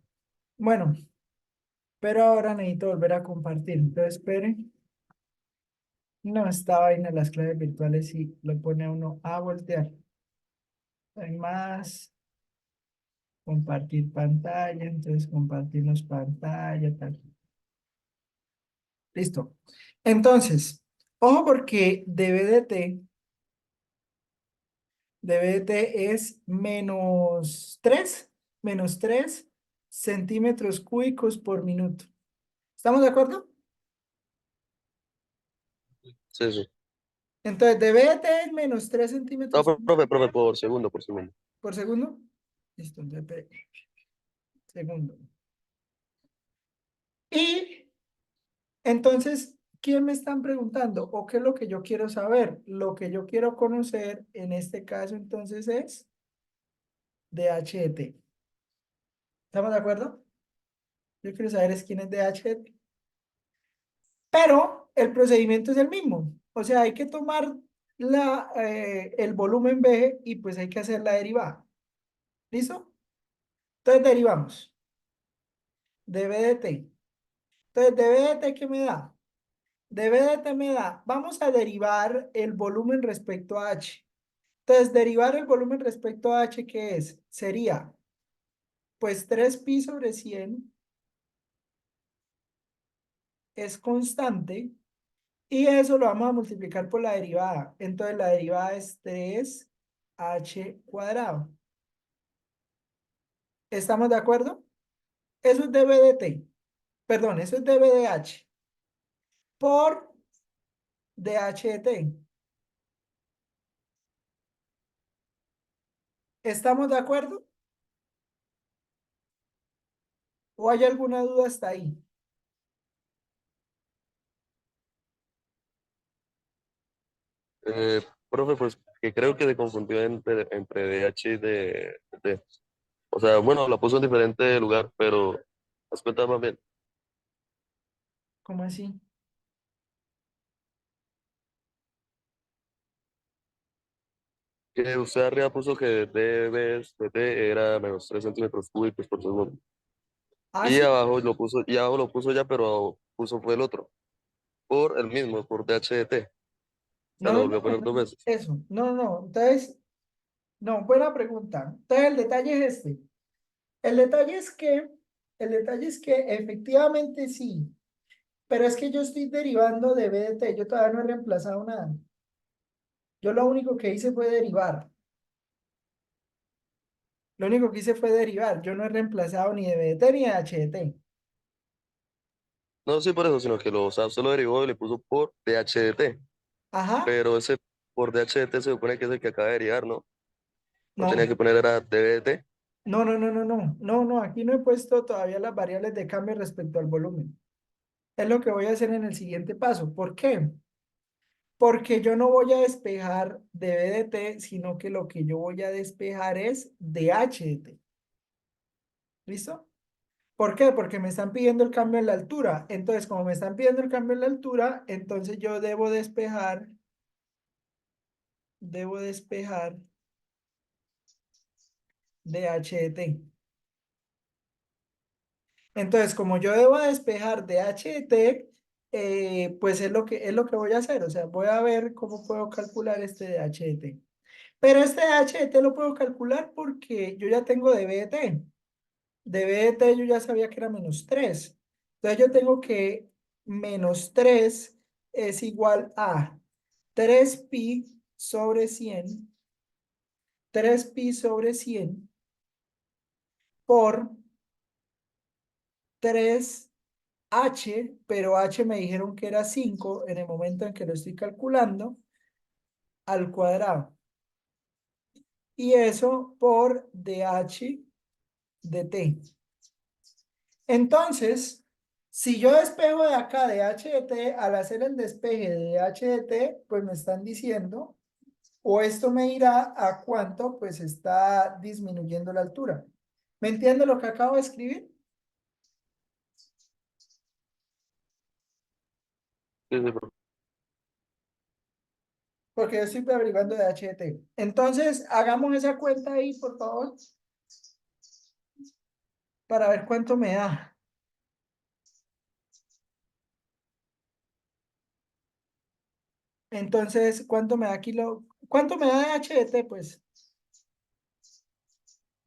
Bueno, pero ahora necesito volver a compartir. Entonces, esperen. No, esta vaina de las claves virtuales sí lo pone a uno a voltear. Hay más, compartir pantalla, entonces compartimos pantalla, tal. Listo. Entonces, ojo porque dB de T es menos 3 centímetros cúbicos por minuto. ¿Estamos de acuerdo? Sí, sí. Entonces, dB de T es menos 3 No, centímetros profe, profe, por segundo, por segundo. por segundo. Listo, entonces, segundo. Y entonces, ¿quién me están preguntando? ¿O qué es lo que yo quiero saber? Lo que yo quiero conocer en este caso entonces es DHT. ¿Estamos de acuerdo? Yo quiero saber es quién es DHT. Pero el procedimiento es el mismo. O sea, hay que tomar el volumen B y pues hay que hacer la derivada. ¿Listo? Entonces derivamos. dB de T. Entonces, dB de T, ¿qué me da? dB de T me da, vamos a derivar el volumen respecto a H. Entonces, derivar el volumen respecto a H, ¿qué es? Sería, pues 3pi/100 es constante y eso lo vamos a multiplicar por la derivada. Entonces, la derivada es 3h cuadrado. ¿Estamos de acuerdo? Eso es dB de T. Perdón, eso es dB de H por dH de T. ¿Estamos de acuerdo? ¿O hay alguna duda hasta ahí? Profe, pues que creo que se confundió entre DH y D. O sea, bueno, la puso en diferente lugar, pero las cuentas más bien. ¿Cómo así? Que usted arriba puso que DT era menos 3 centímetros cúbicos por segundo. Ah, sí. Y abajo lo puso ya, pero puso fue el otro. Por el mismo, por DHDT. O sea, No, lo no, volvió a no, poner no, dos veces. eso. No, no, no. Entonces, no, buena pregunta. Entonces, el detalle es este. El detalle es que El detalle es que efectivamente sí, pero es que yo estoy derivando de B de T, yo todavía no he reemplazado nada. Yo lo único que hice fue derivar. Lo único que hice fue derivar. Yo no he reemplazado ni de B de T ni de H de T. No, sí por eso, sino que o sea, usted lo derivó y le puso por DHDT, Ajá, pero ese por DHDT se supone que es el que acaba de derivar, ¿no? No tenía no. que poner era DBT. No, no, no, no, no, no, no, aquí no he puesto todavía las variables de cambio respecto al volumen. Es lo que voy a hacer en el siguiente paso. ¿Por qué? Porque yo no voy a despejar de B de T, sino que lo que yo voy a despejar es de H de T. ¿Listo? ¿Por qué? Porque me están pidiendo el cambio en la altura. Entonces, como me están pidiendo el cambio en la altura, entonces yo debo despejar de H de T. Entonces, como yo debo despejar de H de T, pues es lo que voy a hacer. O sea, voy a ver cómo puedo calcular este de H de T. Pero este de H de T lo puedo calcular porque yo ya tengo de B de T. De B de T yo ya sabía que era -3. Entonces yo tengo que -3 es igual a 3pi sobre 100, 3pi sobre 100 por 3h, pero h me dijeron que era 5 en el momento en que lo estoy calculando, al cuadrado. Y eso por dh de t. Entonces, si yo despejo de acá de h de t, al hacer el despeje de h de t, pues me están diciendo, o esto me dirá a cuánto pues está disminuyendo la altura. ¿Me entiende lo que acabo de escribir? Sí, sí, profe. Porque yo estoy averiguando de h de t. Entonces, hagamos esa cuenta ahí, por favor, para ver cuánto me da. Entonces, ¿cuánto me da cuánto me da de h de t? Pues,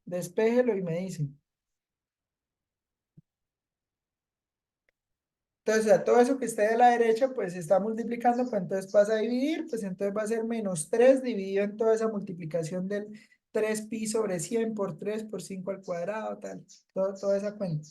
despéjelo y me dice. Entonces, o sea, todo eso que esté de la derecha, pues se está multiplicando, pues entonces pasa a dividir, pues entonces va a ser -3 dividido en toda esa multiplicación del 3pi sobre 100 por 3 por 5 al cuadrado, tal, toda esa cuenta.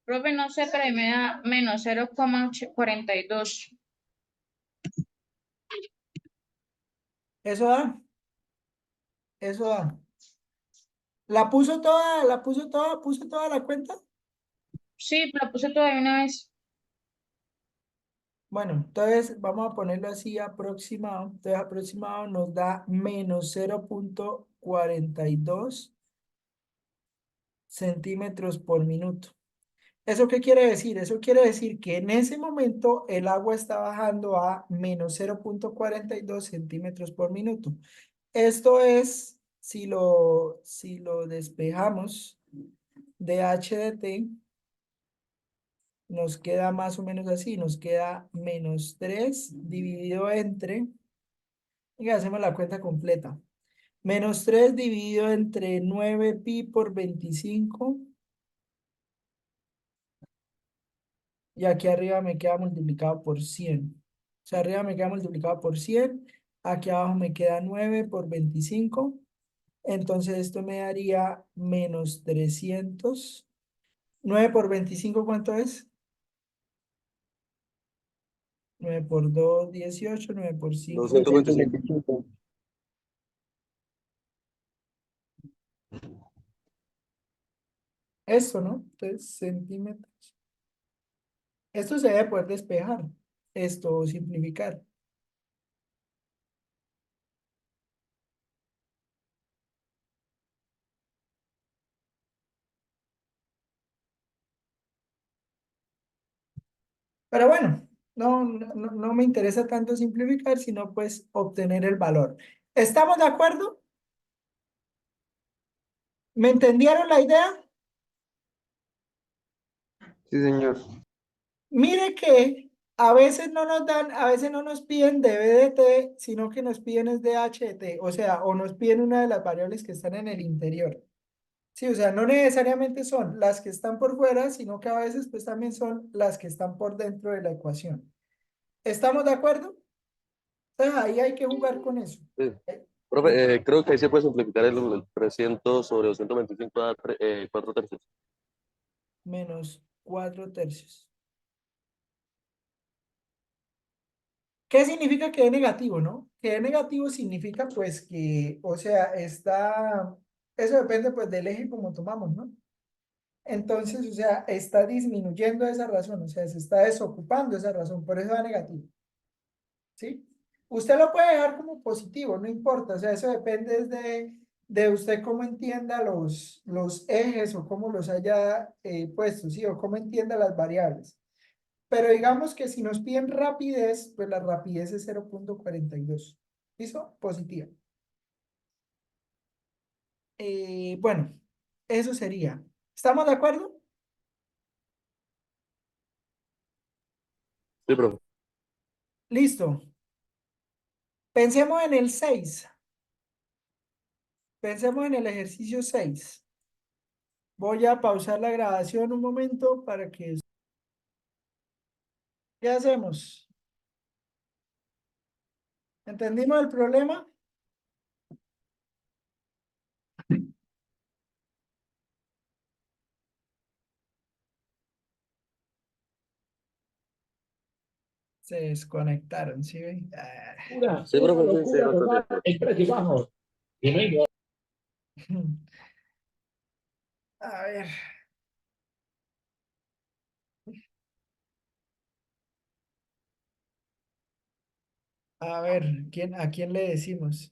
Profe, no sé, pero ahí me da -0,42. Eso da, eso da. ¿Puso toda la cuenta? Sí, la puse todavía una vez. Bueno, entonces vamos a ponerlo así aproximado. Entonces aproximado nos da -0,42 centímetros por minuto. ¿Eso qué quiere decir? Eso quiere decir que en ese momento el agua está bajando a -0,42 centímetros por minuto. Esto es, si lo despejamos de h de t, nos queda más o menos así, nos queda -3 dividido entre, y hacemos la cuenta completa, -3 dividido entre 9pi por 25, y aquí arriba me queda multiplicado por 100. O sea, arriba me queda multiplicado por 100, aquí abajo me queda 9 por 25, entonces esto me daría -300. 9 por 25, ¿cuánto es? 9 por 2, 18, 9 por 5, 225. esto, ¿no? Entonces, centímetros. Esto se debe poder despejar, esto, simplificar. Pero bueno, no me interesa tanto simplificar, sino pues obtener el valor. ¿Estamos de acuerdo? ¿Me entendieron la idea? Sí, señor. Mire que a veces no nos dan, a veces no nos piden de B de T, sino que nos piden es de H de T, o sea, o nos piden una de las variables que están en el interior. Sí, o sea, no necesariamente son las que están por fuera, sino que a veces pues también son las que están por dentro de la ecuación. ¿Estamos de acuerdo? Entonces ahí hay que jugar con eso. Sí. Profe, creo que ahí se puede simplificar el 300 sobre 225 a 4 tercios. Menos 4 tercios. ¿Qué significa que es negativo, no? Que es negativo significa pues que, o sea, eso depende pues del eje como tomamos, ¿no? Entonces, o sea, está disminuyendo esa razón, o sea, se está desocupando esa razón, por eso da negativo, ¿sí? Usted lo puede dejar como positivo, no importa, o sea, eso depende de usted cómo entienda los ejes o cómo los haya puesto, ¿sí? O cómo entienda las variables. Pero digamos que si nos piden rapidez, pues la rapidez es 0,42. ¿Listo? Positiva. Bueno, eso sería. ¿Estamos de acuerdo? Sí, profe. Listo. Pensemos en el 6. Pensemos en el ejercicio 6. Voy a pausar la grabación un momento para que... ¿Qué hacemos? ¿Entendimos el problema? Se desconectaron, ¿sí ven? Sí, profe, sí, sí, lo entendí. A ver. A ver, ¿a quién le decimos?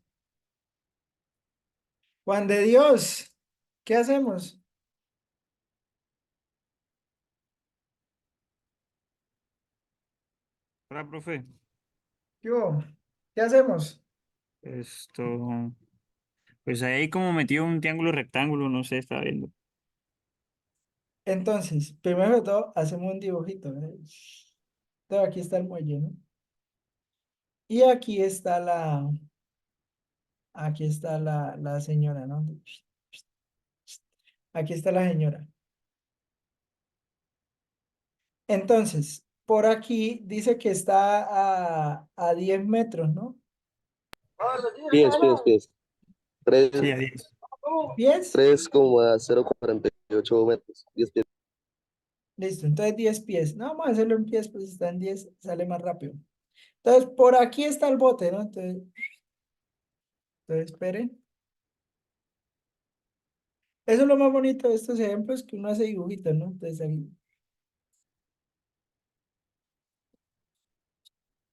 Juan de Dios, ¿qué hacemos? Hola, profe. Yo, ¿qué hacemos? Esto, pues ahí como metido un triángulo rectángulo, no sé, está viendo. Entonces, primero de todo, hacemos un dibujito, ¿eh? Entonces, aquí está el muelle, ¿no? Y aquí está la señora, ¿no? Aquí está la señora. Entonces, por aquí dice que está a 10 metros, ¿no? Pies. Sí, ahí es. ¿10? 3,048 metros. 10 pies. Listo, entonces 10 pies. No, vamos a hacerlo en pies, pues si está en 10, sale más rápido. Entonces, por aquí está el bote, ¿no? Entonces esperen. Eso es lo más bonito de estos ejemplos, que uno hace dibujitos, ¿no? Entonces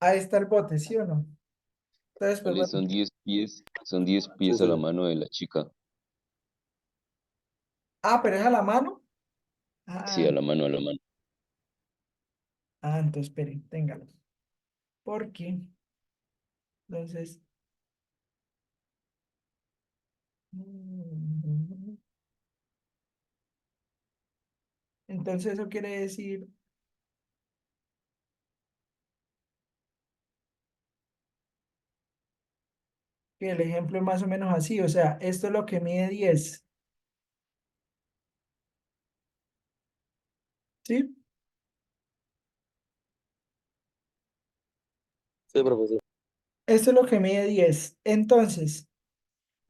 ahí está el bote, ¿sí o no? Entonces, pues Vale, bueno. son 10 Sí, pies a la sí. mano de la chica. Ah, pero es a la mano. Sí, Ah, a la mano, a la mano. entonces esperen, téngalo. ¿Por qué? Entonces, mm, entonces eso quiere decir que el ejemplo es más o menos así, o sea, esto es lo que mide 10, ¿sí? Sí, profe, sí. Esto es lo que mide 10. Entonces,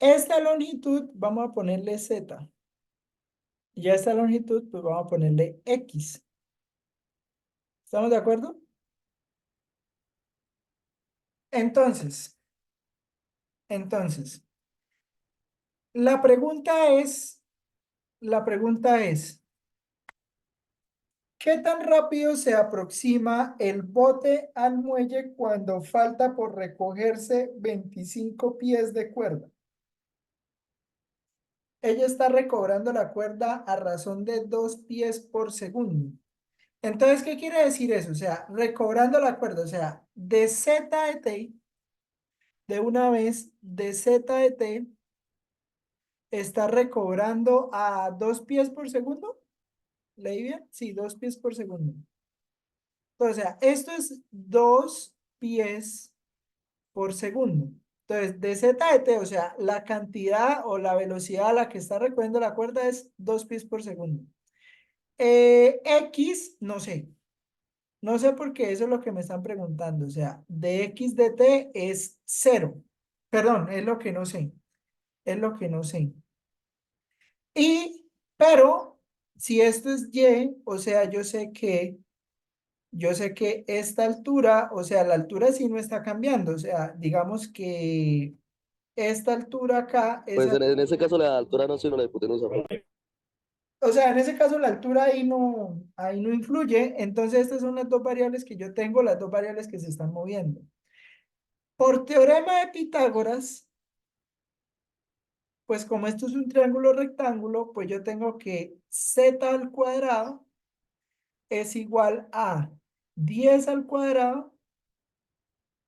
esta longitud vamos a ponerle Z. Y a esta longitud, pues vamos a ponerle X. ¿Estamos de acuerdo? Entonces, entonces, la pregunta es, ¿qué tan rápido se aproxima el bote al muelle cuando falta por recogerse 25 pies de cuerda? Ella está recobrando la cuerda a razón de 2 pies por segundo. Entonces, ¿qué quiere decir eso? O sea, recobrando la cuerda, o sea, de z de t, de una vez, de z de t, está recobrando a 2 pies por segundo. ¿Leí bien? Sí, 2 pies por segundo. O sea, esto es 2 pies por segundo. Entonces, de z de t, o sea, la cantidad o la velocidad a la que está recorriendo la cuerda es 2 pies por segundo. X, no sé. No sé por qué eso es lo que me están preguntando. O sea, de x de t es 0. Perdón, es lo que no sé. Es lo que no sé. Pero, si esto es y, o sea, yo sé que esta altura, o sea, la altura sí no está cambiando. O sea, digamos que esta altura acá es, Pues en ese caso la altura no sino la hipotenusa. o sea, en ese caso la altura ahí no influye. Entonces, estas son las dos variables que yo tengo, las dos variables que se están moviendo. Por teorema de Pitágoras, pues como esto es un triángulo rectángulo, pues yo tengo que z al cuadrado es igual a 10 al cuadrado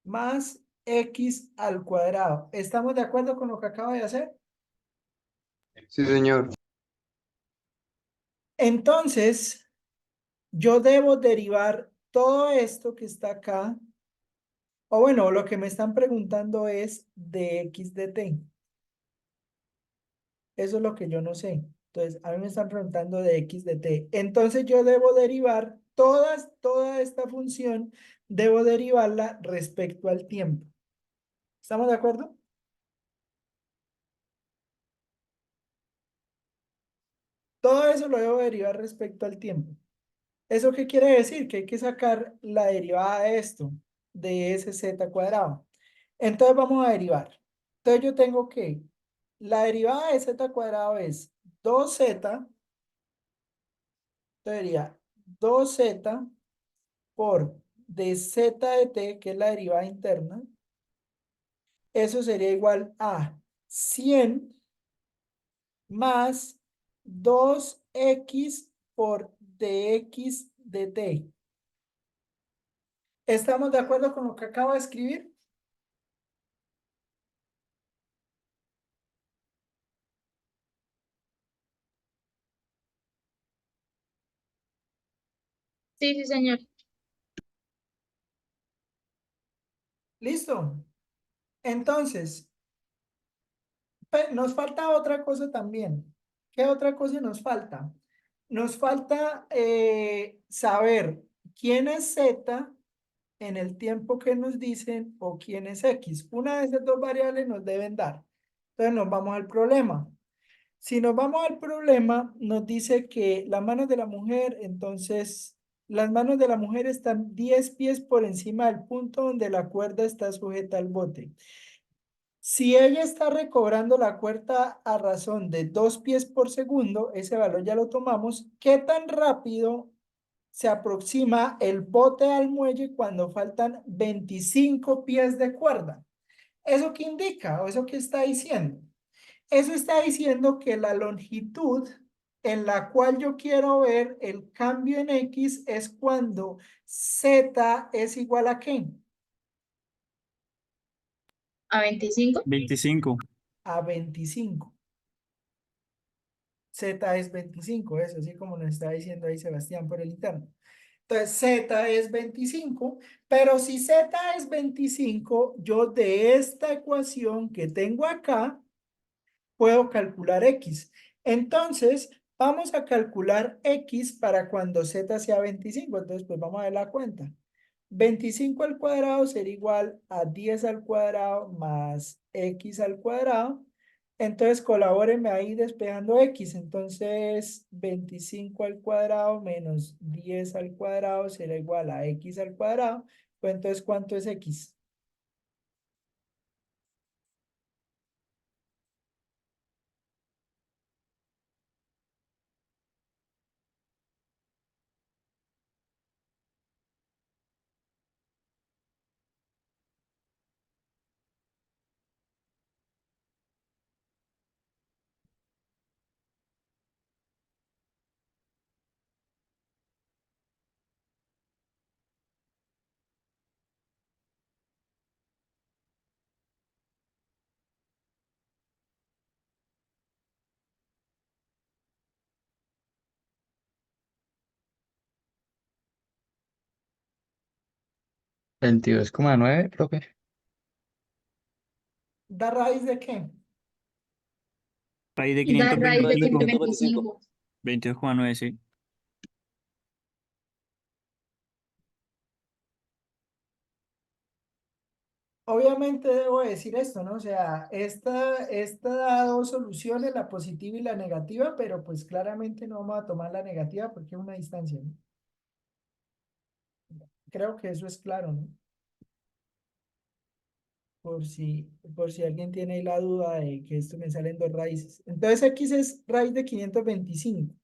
más x al cuadrado. ¿Estamos de acuerdo con lo que acabo de hacer? Sí, señor. Entonces, yo debo derivar todo esto que está acá, o bueno, lo que me están preguntando es de x de t. Eso es lo que yo no sé. Entonces, a mí me están preguntando de x de t. Entonces, yo debo derivar toda esta función, debo derivarla respecto al tiempo. ¿Estamos de acuerdo? Todo eso lo debo derivar respecto al tiempo. ¿Eso qué quiere decir? Que hay que sacar la derivada de esto, de ese z cuadrado. Entonces vamos a derivar. Entonces yo tengo que, la derivada de z cuadrado es 2z, entonces sería 2z por de z de t, que es la derivada interna. Eso sería igual a 100 más 2x por dx de t. ¿Estamos de acuerdo con lo que acabo de escribir? Sí, sí, señor. ¿Listo? Entonces, nos falta otra cosa también. ¿Qué otra cosa nos falta? Nos falta saber quién es Z en el tiempo que nos dicen o quién es X. Una de esas dos variables nos deben dar. Entonces nos vamos al problema. Si nos vamos al problema, nos dice que las manos de la mujer, entonces, las manos de la mujer están 10 pies por encima del punto donde la cuerda está sujeta al bote. Si ella está recobrando la cuerda a razón de 2 pies por segundo, ese valor ya lo tomamos. ¿Qué tan rápido se aproxima el bote al muelle cuando faltan 25 pies de cuerda? ¿Eso qué indica o eso qué está diciendo? Eso está diciendo que la longitud en la cual yo quiero ver el cambio en X es cuando Z es igual a ¿qué? ¿A 25? 25. A 25. Z es 25, eso así como nos está diciendo ahí Sebastián por el interno. Entonces Z es 25, pero si Z es 25, yo de esta ecuación que tengo acá, puedo calcular X. Entonces, vamos a calcular X para cuando Z sea 25. Entonces, pues vamos a ver la cuenta. 25 al cuadrado será igual a 10 al cuadrado más X al cuadrado. Entonces, colabórenme ahí despejando X. Entonces, 25 al cuadrado menos 10 al cuadrado será igual a X al cuadrado. Pues entonces, ¿cuánto es X? 22,9, profe. ¿Da raíz de qué? Raíz de Da raíz de 525, 125. 22,9, sí. Obviamente debo decir esto, ¿no? O sea, esta da dos soluciones, la positiva y la negativa, pero pues claramente no vamos a tomar la negativa porque es una distancia, ¿no? Creo que eso es claro, ¿no? Por si alguien tiene ahí la duda de que esto me salen dos raíces. Entonces X es raíz de 525.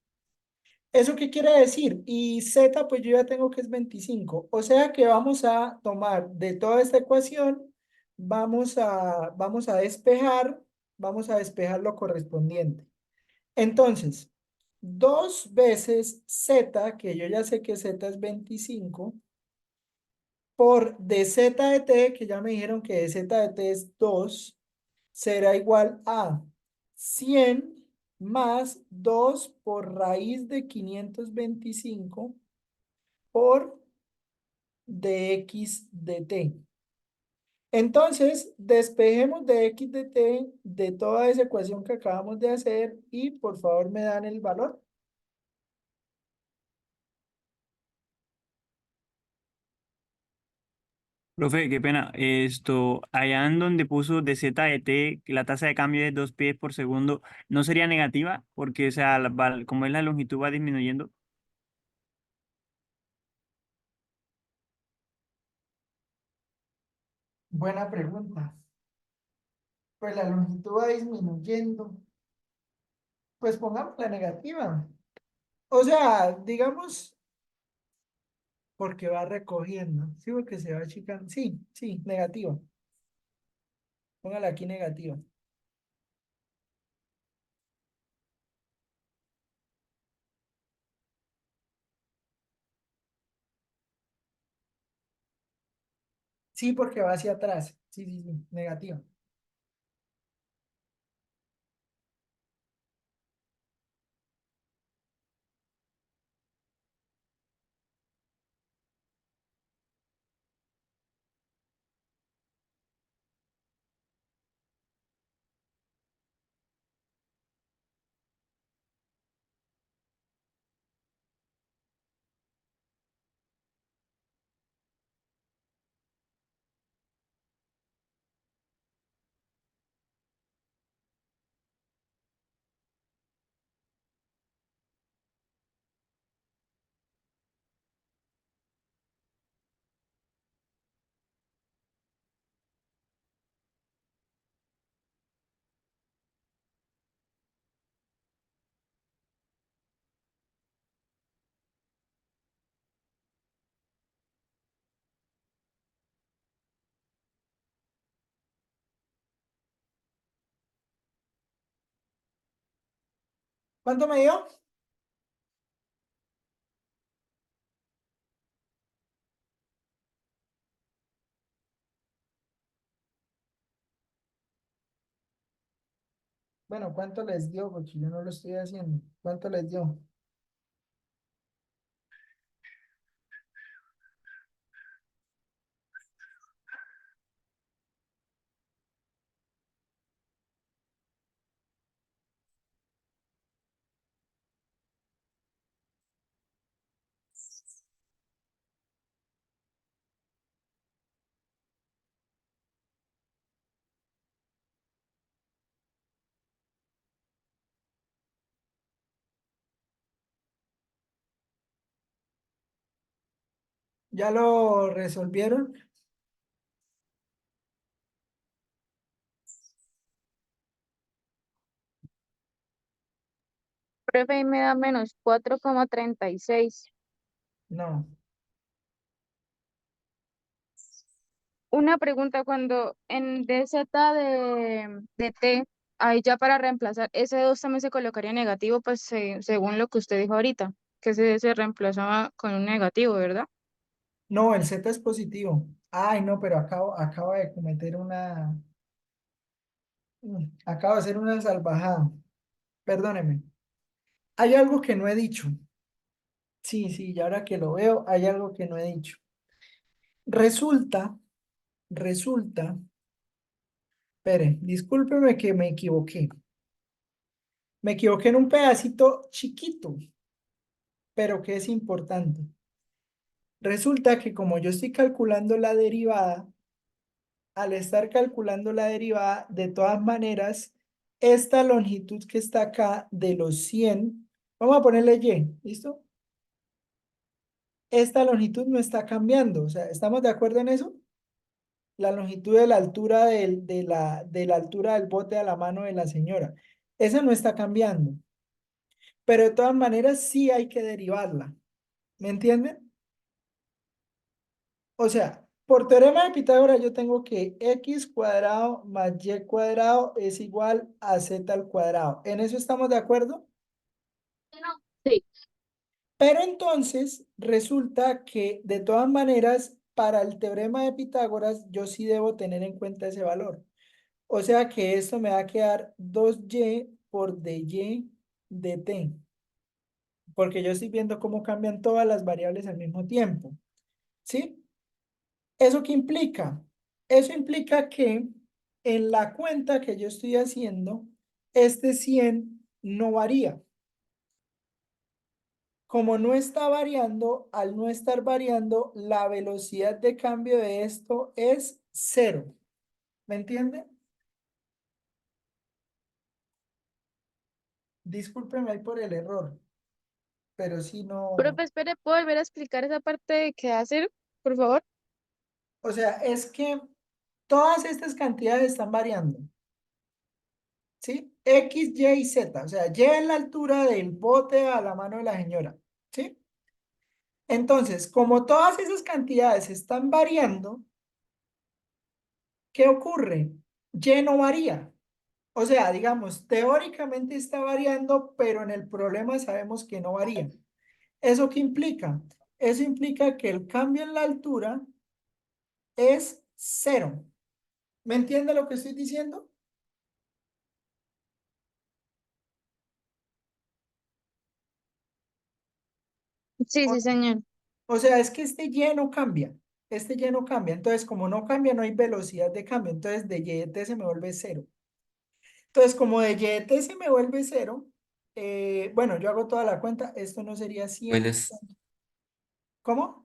¿Eso qué quiere decir? Y Z, pues yo ya tengo que es 25. O sea que vamos a tomar de toda esta ecuación, vamos a despejar lo correspondiente. Entonces, 2 veces Z, que yo ya sé que Z es 25, por dz de t, que ya me dijeron que dz de t es 2, será igual a 100 más 2 por raíz de 525 por dx de t. Entonces, despejemos de x de t de toda esa ecuación que acabamos de hacer y por favor me dan el valor. Profe, qué pena. Allá en donde puso de Z de T, que la tasa de cambio es 2 pies por segundo, ¿no sería negativa? Porque, o sea, como es la longitud va disminuyendo. Buena pregunta. Pues la longitud va disminuyendo. Pues pongamos la negativa. O sea, digamos, porque va recogiendo. Sí, porque se va achicando. Sí, sí, negativa. Póngala aquí negativa. Sí, porque va hacia atrás. Sí, sí, sí, negativa. ¿Cuánto me dio? Bueno, ¿cuánto les dio? Porque yo no lo estoy haciendo. ¿Cuánto les dio? ¿Ya lo resolvieron? Profe, ahí me da menos 4,36. No. Una pregunta, cuando en DZ de T, ahí ya para reemplazar, ese 2 también se colocaría negativo, pues según lo que usted dijo ahorita, que se reemplazaba con un negativo, ¿verdad? No, el Z es positivo. Ay, no, pero acabo de cometer acabo de hacer una salvajada. Perdóneme. Hay algo que no he dicho. Sí, sí, y ahora que lo veo, hay algo que no he dicho. Resulta, espere, discúlpeme que me equivoqué. Me equivoqué en un pedacito chiquito, pero que es importante. Resulta que como yo estoy calculando la derivada, al estar calculando la derivada, de todas maneras, esta longitud que está acá de los 100, vamos a ponerle Y, ¿listo? Esta longitud no está cambiando, o sea, ¿estamos de acuerdo en eso? La longitud de la altura de la altura del bote a la mano de la señora. Esa no está cambiando, pero de todas maneras sí hay que derivarla. ¿Me entienden? O sea, por teorema de Pitágoras yo tengo que x cuadrado más y cuadrado es igual a z al cuadrado. ¿En eso estamos de acuerdo? Sí. Pero entonces resulta que de todas maneras para el teorema de Pitágoras yo sí debo tener en cuenta ese valor. O sea que esto me va a quedar 2y por dy de t. Porque yo estoy viendo cómo cambian todas las variables al mismo tiempo. ¿Sí? ¿Eso qué implica? Eso implica que en la cuenta que yo estoy haciendo, este 100 no varía. Como no está variando, al no estar variando, la velocidad de cambio de esto es 0. ¿Me entiende? Discúlpeme ahí por el error, pero si no, Profe, espere, ¿puedo volver a explicar esa parte de qué hacer, por favor? o sea, es que todas estas cantidades están variando, ¿sí? X, Y y Z, o sea, Y es la altura del bote a la mano de la señora, ¿sí? Entonces, como todas esas cantidades están variando, ¿qué ocurre? Y no varía. O sea, digamos, teóricamente está variando, pero en el problema sabemos que no varía. ¿Eso qué implica? Eso implica que el cambio en la altura es 0. ¿Me entiende lo que estoy diciendo? Sí, O, sí, señor. o sea, es que este Y no cambia. Este Y no cambia. Entonces, como no cambia, no hay velocidad de cambio. Entonces, de Y de T se me vuelve 0. Entonces, como de Y de T se me vuelve 0, bueno, yo hago toda la cuenta. Esto no sería 100. Buenas. ¿Cómo?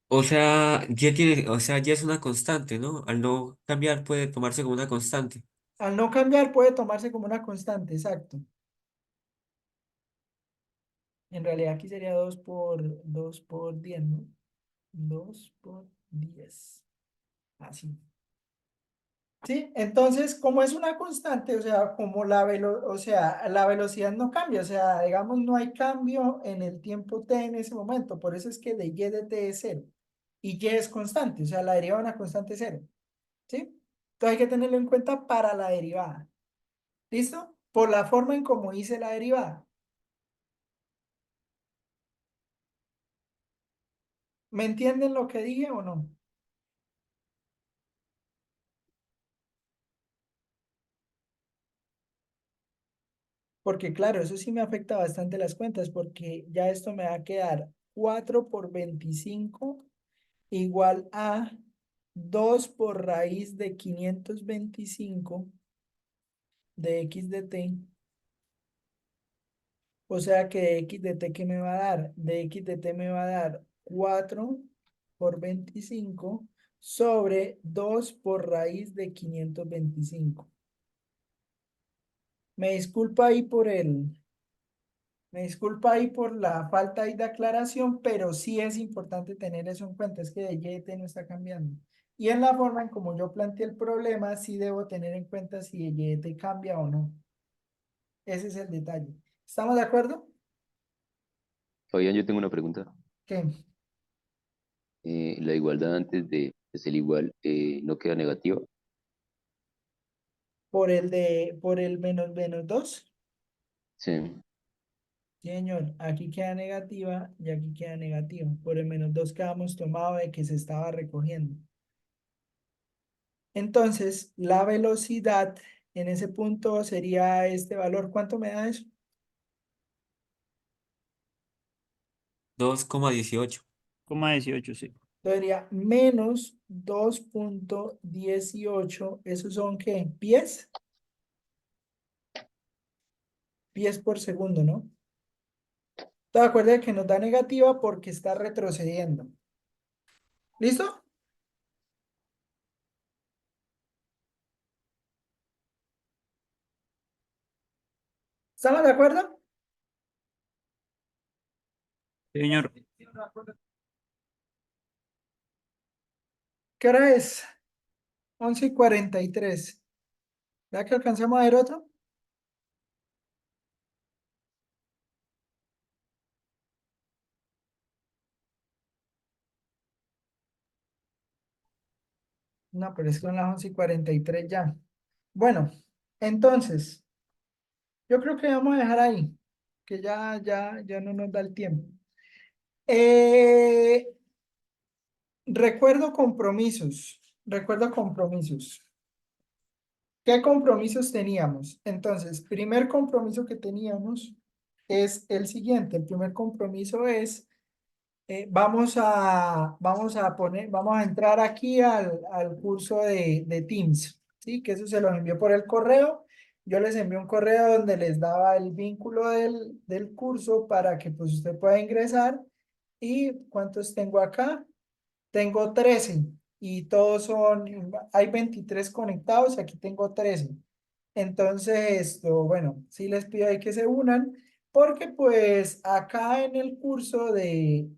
O sea, ya tiene, o sea, ya es una constante, ¿no? Al no cambiar puede tomarse como una constante. Al no cambiar puede tomarse como una constante, exacto. En realidad aquí sería 2 por 10, ¿no? 2 por 10. Así. ¿Sí? Entonces, como es una constante, o sea, como o sea, la velocidad no cambia, o sea, digamos, no hay cambio en el tiempo t en ese momento, por eso es que de y de t es 0, y y es constante, o sea, la derivada de una constante es 0, ¿sí? Entonces hay que tenerlo en cuenta para la derivada, ¿listo? Por la forma en cómo hice la derivada. ¿Me entienden lo que dije o no? Porque claro, eso sí me afecta bastante las cuentas, porque ya esto me va a quedar 4 por 25 igual a 2 por raíz de 525 de x de t. O sea que de x de t, ¿qué me va a dar? De x de t me va a dar 4 por 25 sobre 2 por raíz de 525. Me disculpa ahí por Me disculpa ahí por la falta ahí de aclaración, pero sí es importante tener eso en cuenta, es que de Y T no está cambiando. Y en la forma en como yo planteé el problema, sí debo tener en cuenta si de Y T cambia o no. Ese es el detalle. ¿Estamos de acuerdo? Fabián, yo tengo una pregunta. ¿Qué? La igualdad antes de ser igual no queda negativa. Por el menos 2. Sí. Sí, señor, aquí queda negativa y aquí queda negativa. Por el menos 2 que habíamos tomado de que se estaba recogiendo. Entonces, la velocidad en ese punto sería este valor. ¿Cuánto me da eso? 2,18. 18, sí. Debería menos 2.18. ¿Esos son qué? ¿Pies? Pies por segundo, ¿no? ¿Te acuerdas que nos da negativa porque está retrocediendo? ¿Listo? ¿Estamos de acuerdo? Señor, ¿Qué hora es? 11:43. ¿Ya que alcanzamos a ver otro? No, pero es que son las 11:43 ya. Bueno, entonces, yo creo que vamos a dejar ahí, que ya no nos da el tiempo. Eh, recuerdo compromisos, recuerdo compromisos. ¿Qué compromisos teníamos? Entonces, primer compromiso que teníamos es el siguiente. El primer compromiso es, vamos a entrar aquí al curso de Teams, ¿sí? Que eso se los envió por el correo. Yo les envié un correo donde les daba el vínculo del curso para que pues usted pueda ingresar. ¿Y cuántos tengo acá? Tengo 13 y todos son, hay 23 conectados y aquí tengo 13. Entonces, esto, bueno, sí les pido ahí que se unan, porque pues acá en el curso de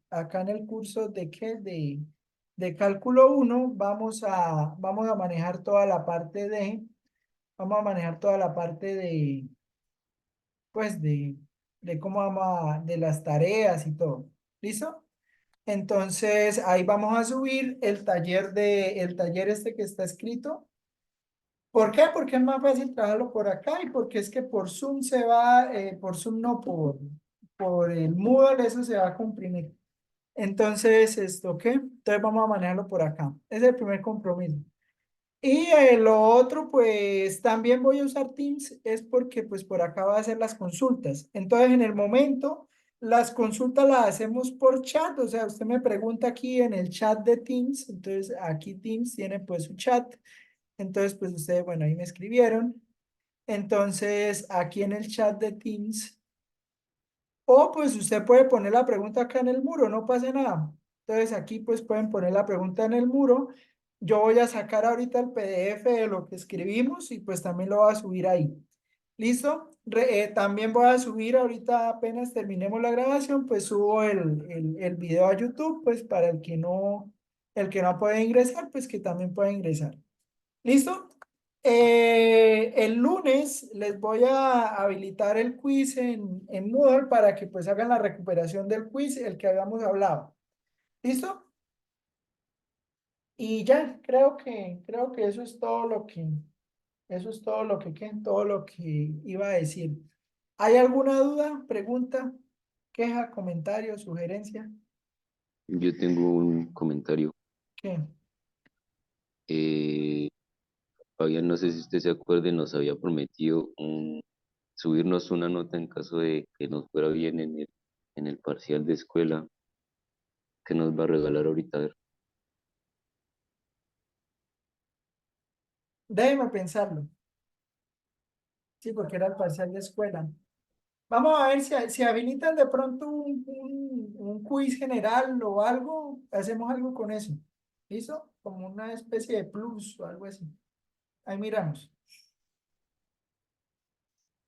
qué, de cálculo uno vamos a manejar toda la parte vamos a manejar toda la parte pues de cómo de las tareas y todo. ¿Listo? Entonces, ahí vamos a subir el taller este que está escrito. ¿Por qué? Porque es más fácil trabajarlo por acá y porque es que por Zoom por Zoom no, por el Moodle eso se va a comprimir. Entonces, ¿esto qué? Entonces vamos a manejarlo por acá. Ese es el primer compromiso. Y lo otro, pues también voy a usar Teams, es porque pues por acá va a hacer las consultas. Entonces, en el momento, las consultas las hacemos por chat, o sea, usted me pregunta aquí en el chat de Teams, entonces aquí Teams tiene pues su chat. Entonces, pues ustedes, bueno, ahí me escribieron. Entonces, aquí en el chat de Teams, o pues usted puede poner la pregunta acá en el muro, no pasa nada. Entonces, aquí pues pueden poner la pregunta en el muro. Yo voy a sacar ahorita el PDF de lo que escribimos y pues también lo voy a subir ahí. ¿Listo? También voy a subir ahorita apenas terminemos la grabación, pues subo el video a YouTube, pues para el que no puede ingresar, pues que también pueda ingresar. ¿Listo? El lunes les voy a habilitar el quiz en Moodle para que pues hagan la recuperación del quiz, el que habíamos hablado. ¿Listo? Y ya, creo que eso es todo eso es todo lo que iba a decir. ¿Hay alguna duda, pregunta, queja, comentario, sugerencia? Yo tengo un comentario. ¿Qué? Eh, Fabián, no sé si usted se acuerde, nos había prometido subirnos una nota en caso de que nos fuera bien en el parcial de escuela que nos va a regalar ahorita. A ver. Déjeme pensarlo. Sí, porque era el parcial de escuela. Vamos a ver si habilitan de pronto un quiz general o algo, hacemos algo con eso. ¿Listo? Como una especie de plus o algo así. Ahí miramos.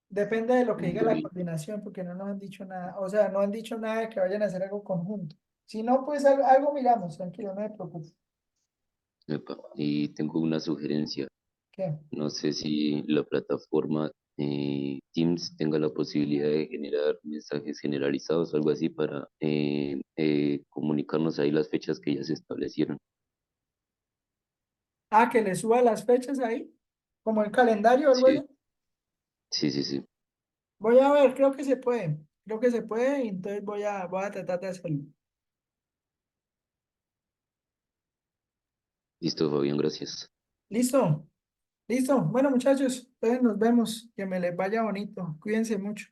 Depende de lo que diga la Uy, coordinación, porque no nos han dicho nada. O sea, no han dicho nada de que vayan a hacer algo conjunto. Si no, pues algo miramos, tranquilo, no me preocupes. epa, y tengo una sugerencia. ¿Qué? No sé si la plataforma Teams tenga la posibilidad de generar mensajes generalizados o algo así para comunicarnos ahí las fechas que ya se establecieron. Ah, que le suba las fechas ahí, como el calendario o algo así. Sí, sí, sí, sí. Voy a ver, creo que se puede. Creo que se puede, y entonces voy a tratar de hacerlo. Listo, Fabián, gracias. ¿Listo? Listo. Bueno, muchachos, entonces nos vemos. Que me les vaya bonito. Cuídense mucho.